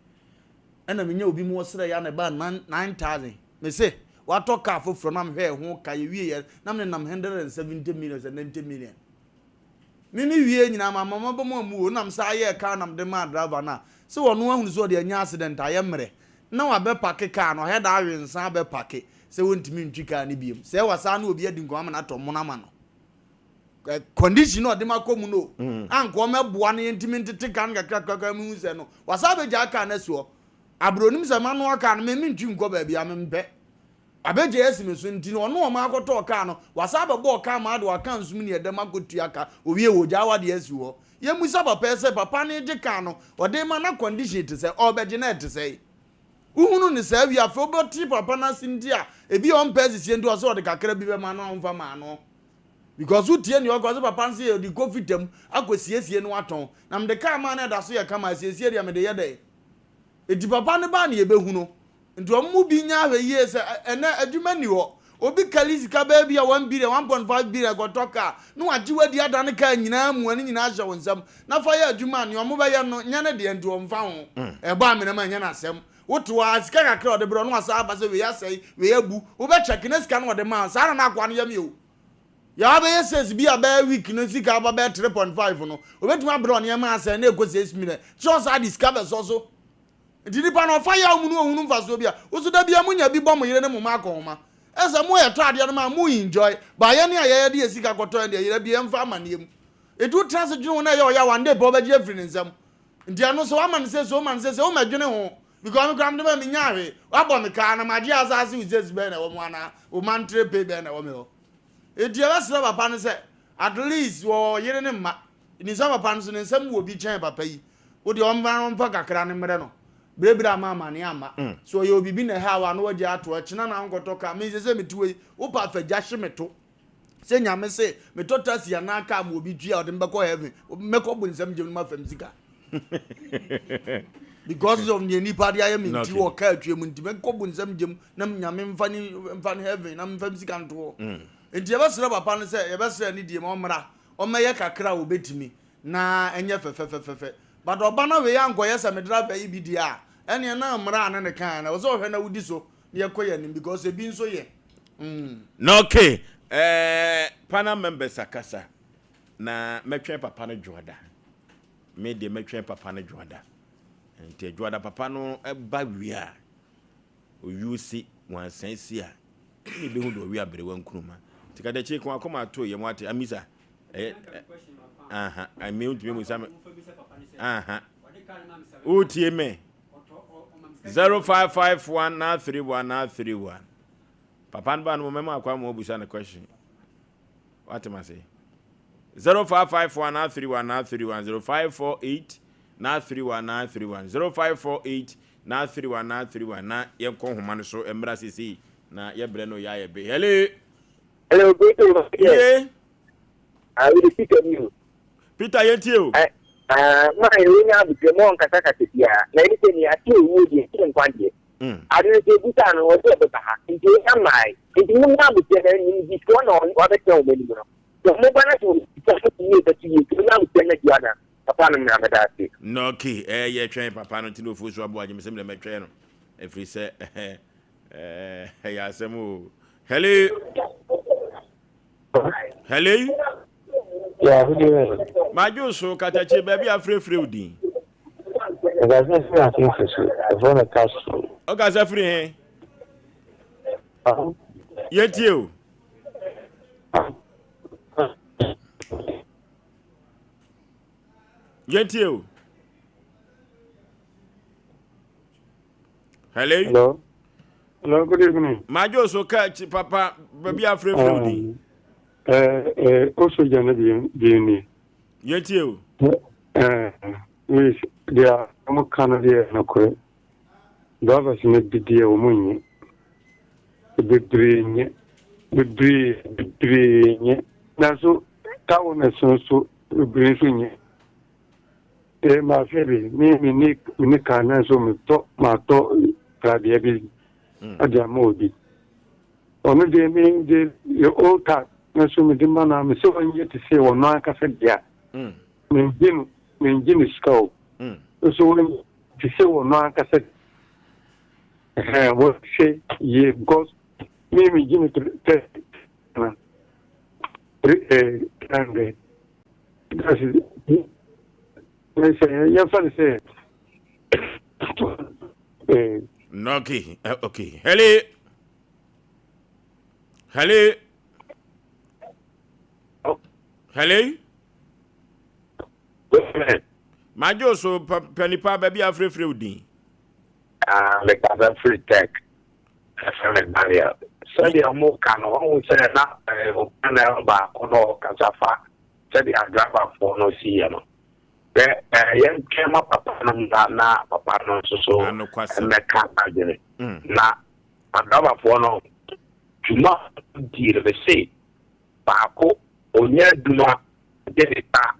and me nya obi mo sere ya na ba 9000 me say what talk afo from am here ho ka ye wie ye na me nam 170 million and 90 million mimi wie nyina mama bomo mu nam sa ye ka nam de ma driver na se wono ahunu so de anya accident aye mre na wa be park car no he da awensa be park se wontimi ntwi car ni biem se wasa na obi adi nko na to mona ma no condition no de makomu no anko meboa na ntimi ntete kan kakra mu se no wasa be ja car na so abronim se ma no aka no mimi ntwi nko ba bia mempe abeje esime so nti no no ma akoto aka no wasa be bo aka ma de waka nsum ne edem akotu aka owie woja wa de asu ho ye musa papa ese papa ne de ka no ode ma na condition te se obeje na te se uhunu ne se wi afo boti papa na sinti a ebi on pesi sie ndi o so de kakra bi be ma na onfa ma no because utie ni ogo so papa nse de go fitam akosiesie no aton na me de ka ma na da so ye kama siesie de me de ye de edi papa ne ba ne ye behunu nti omu bi nya ahwe yie se ene adwuma ni ho obi kalisi ka baby a 1 billion 1.5 billion go toka no ajiwa di ada ne ka nyina mu ani nyina ahye wonsam na fa ya adwuma ne omo ba ye no nya ne de ndi omfa ho e ba me na ma nya na asem woto asika kakra de bro no asa aba se we ya sei we ya bu wo be check ne sika no de ma sa na akwa no ya me o ya ba yes bi aba week no sika aba be 3.5 no obetuma bro ne ma asa na ekosi 6 million just add discover so didi pa no fa ya omunu ohunu mfa so bia wo so da bia munya bi bom yire ne mo ma akoma esa mo ye trade no ma mo enjoy ba ye ne aye de sika koto de yire bia mfa amaniem edu trans dwene na ye o ya one day bo ba je free nsam ndia no so aman se so man se o ma dwene ho because me gram de ba me nyawe abo me ka na ma je asase uzes be na wo mo ana o man tre pe be na wo me ho edia ba sra papa no se at least wo yire ne ma ni sa papa no so ne nsam wo bi chen papa yi wo de o mfa kakra ne mere no brebra mama ne ama so ye obibi na ha wa no waje ato akina na nkoto ka me se metuwe wo pa fa gya meto se nyame se metota si na aka ma obi dua o de mbekọ heaven mekọ bu nsam gem ma fam sika because of the nipa dia ye minti wo ka atwe mu ntime mekọ bu nsam gem na nyame mfa ni heaven na mfam sika nto enti ye basra papa no se ye basra ni die ma omra o meye kakra wo betimi na enye fefefefefe but obana we yanko yes me driver yi bidia ene na mra na ne kan na wo so hwe na wudi so ne yekoye nim because ebi nso ye no okay pana members akasa na metwen papa no dwoda me de metwen papa no dwoda enti dwoda papa no ba wia o yusi wansansi a ni be hu do wi abere wankuruma tikade chi ko akoma to ye mo ate amisa I mean to me some UTM 0551931931 Papa Ban Mama Kwamo Busan a question. What am I say? 0551931931 0548931931 0548931931 na yeko humano so embrasi na yebreno ya be. Hello, good. Yeah. I will speak of you. Peter Yetio. My ring with the monk at Akatia. Anything I do would be in quantity. I didn't say Butan or whatever. It is my. It is not with the one on what I tell me. The mobile to that you cannot tell the other. Upon that. No key, ye train Papa no Tino Oforisuo Aboagye, Asem Mpe Nipa. If we say, hey, Asem. Hello. Hello. Yeah, who do you my Joso Katachi, baby, I'm free udin. There's nothing I think for sure. I've run a castle. Okay, free, yet you. Yet you. Hello. Hello, good evening. My Joso catch Papa, baby, I'm free udin. Also, Jenny. Yet you. We there are Canada no correct. Govers made the dear woman. The brain. Now, so, town as so brain. My favorite, me, Nick, and so me talk my talk, Claudia, at their mode. Only they mean the old cat. Na so me dimba na me so anye te se wono aka se dia me ngin skull so when te se wono aka se what say ye because me ngin te na and that's it I say ya fa say okay okay hello Hello? My Joso Mpe Nipa baby a free udin. Like a free tech. FM barrier. So the more can one say na ba kono kasafa. So the driver for no see no. Yen came up papa na papa no so and the car agere. Na driver for no tuma di the say ba ko onye duma deleta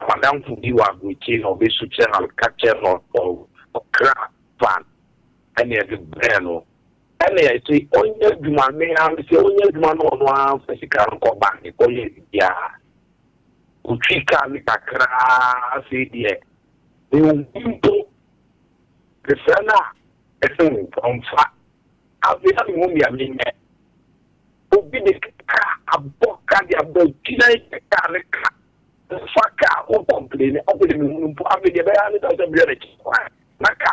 madam fu bi wa guchi no be suche na catcher no o crack fan any of the brand no And I say, on your demand, may I say, on your demand on one physical go back, yeah. Uchika Mikakra, say, dear. You the Sana, from fat. I'll be having one year, mean that. Obi the car, a book, and the car, the fucker, who complain, open the moon, probably the bayan doesn't be a Naka,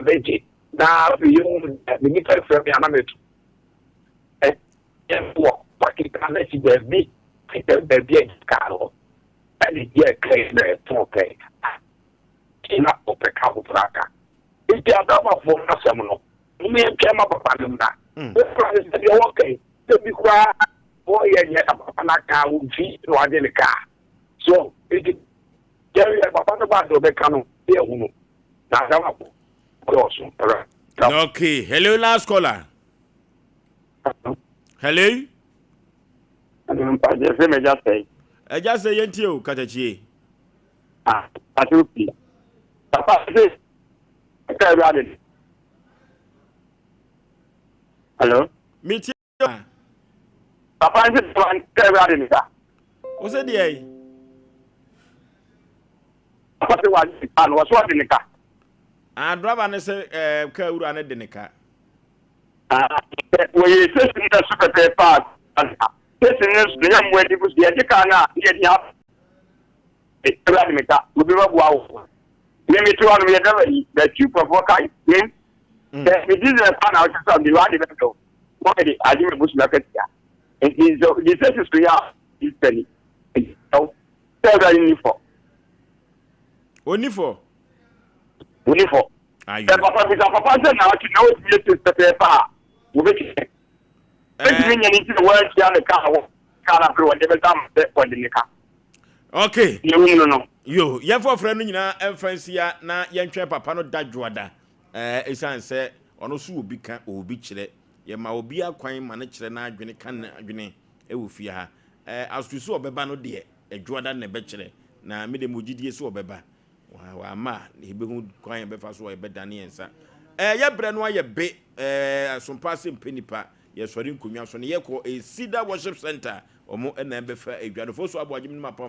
veggie. Now, you the meter from Yamamet. And what you can let you be, take the big car. And it get clear there, okay. Not open couple tracker. If you are not for a seminal, you may come up upon that. Okay. To be quiet, boy, and yet a car will feed one in the car. So, it is Jerry about the Becano, dear woman. Now, okay. Hello, last caller. Hello? I just say, you, Katachi. Ah, I do. Papa, hello? Meet you. Papa, is it one carrying? What's the day? Papa, was what in the car? I'd rather say, Kauru and Denica. Well, you say, the secretary part. This is the young way it was the Adicana, yet you have a parameter, will be wow. Maybe 200 years that you provoke, it is a fan out of the one event. Why I didn't push market here. It is the census to ya is penny. So, only for. Only for. Only for. Papa is a papa now to know it's the paper. Which means the world the car through and never come on the car. Okay. No. Yo, ya for friend nyina friends ya na yentwe papa no dadwoada. Esan say ono so obi kan obi kire. Ye ma obi akwan ma ne kire na adwene kan adwene ewo fie ha. Asusu obeba no de adwoada na be kire. Na me de mogidie so obeba. Wa ma hebehu kwan be fa so obeda ne yensa. Ye bre no aye be Sompa Asem Mpe Nipa ye sori nkonwa so ne ye ko Cedar Worship Center omo na be fa adwadefo so Aboagye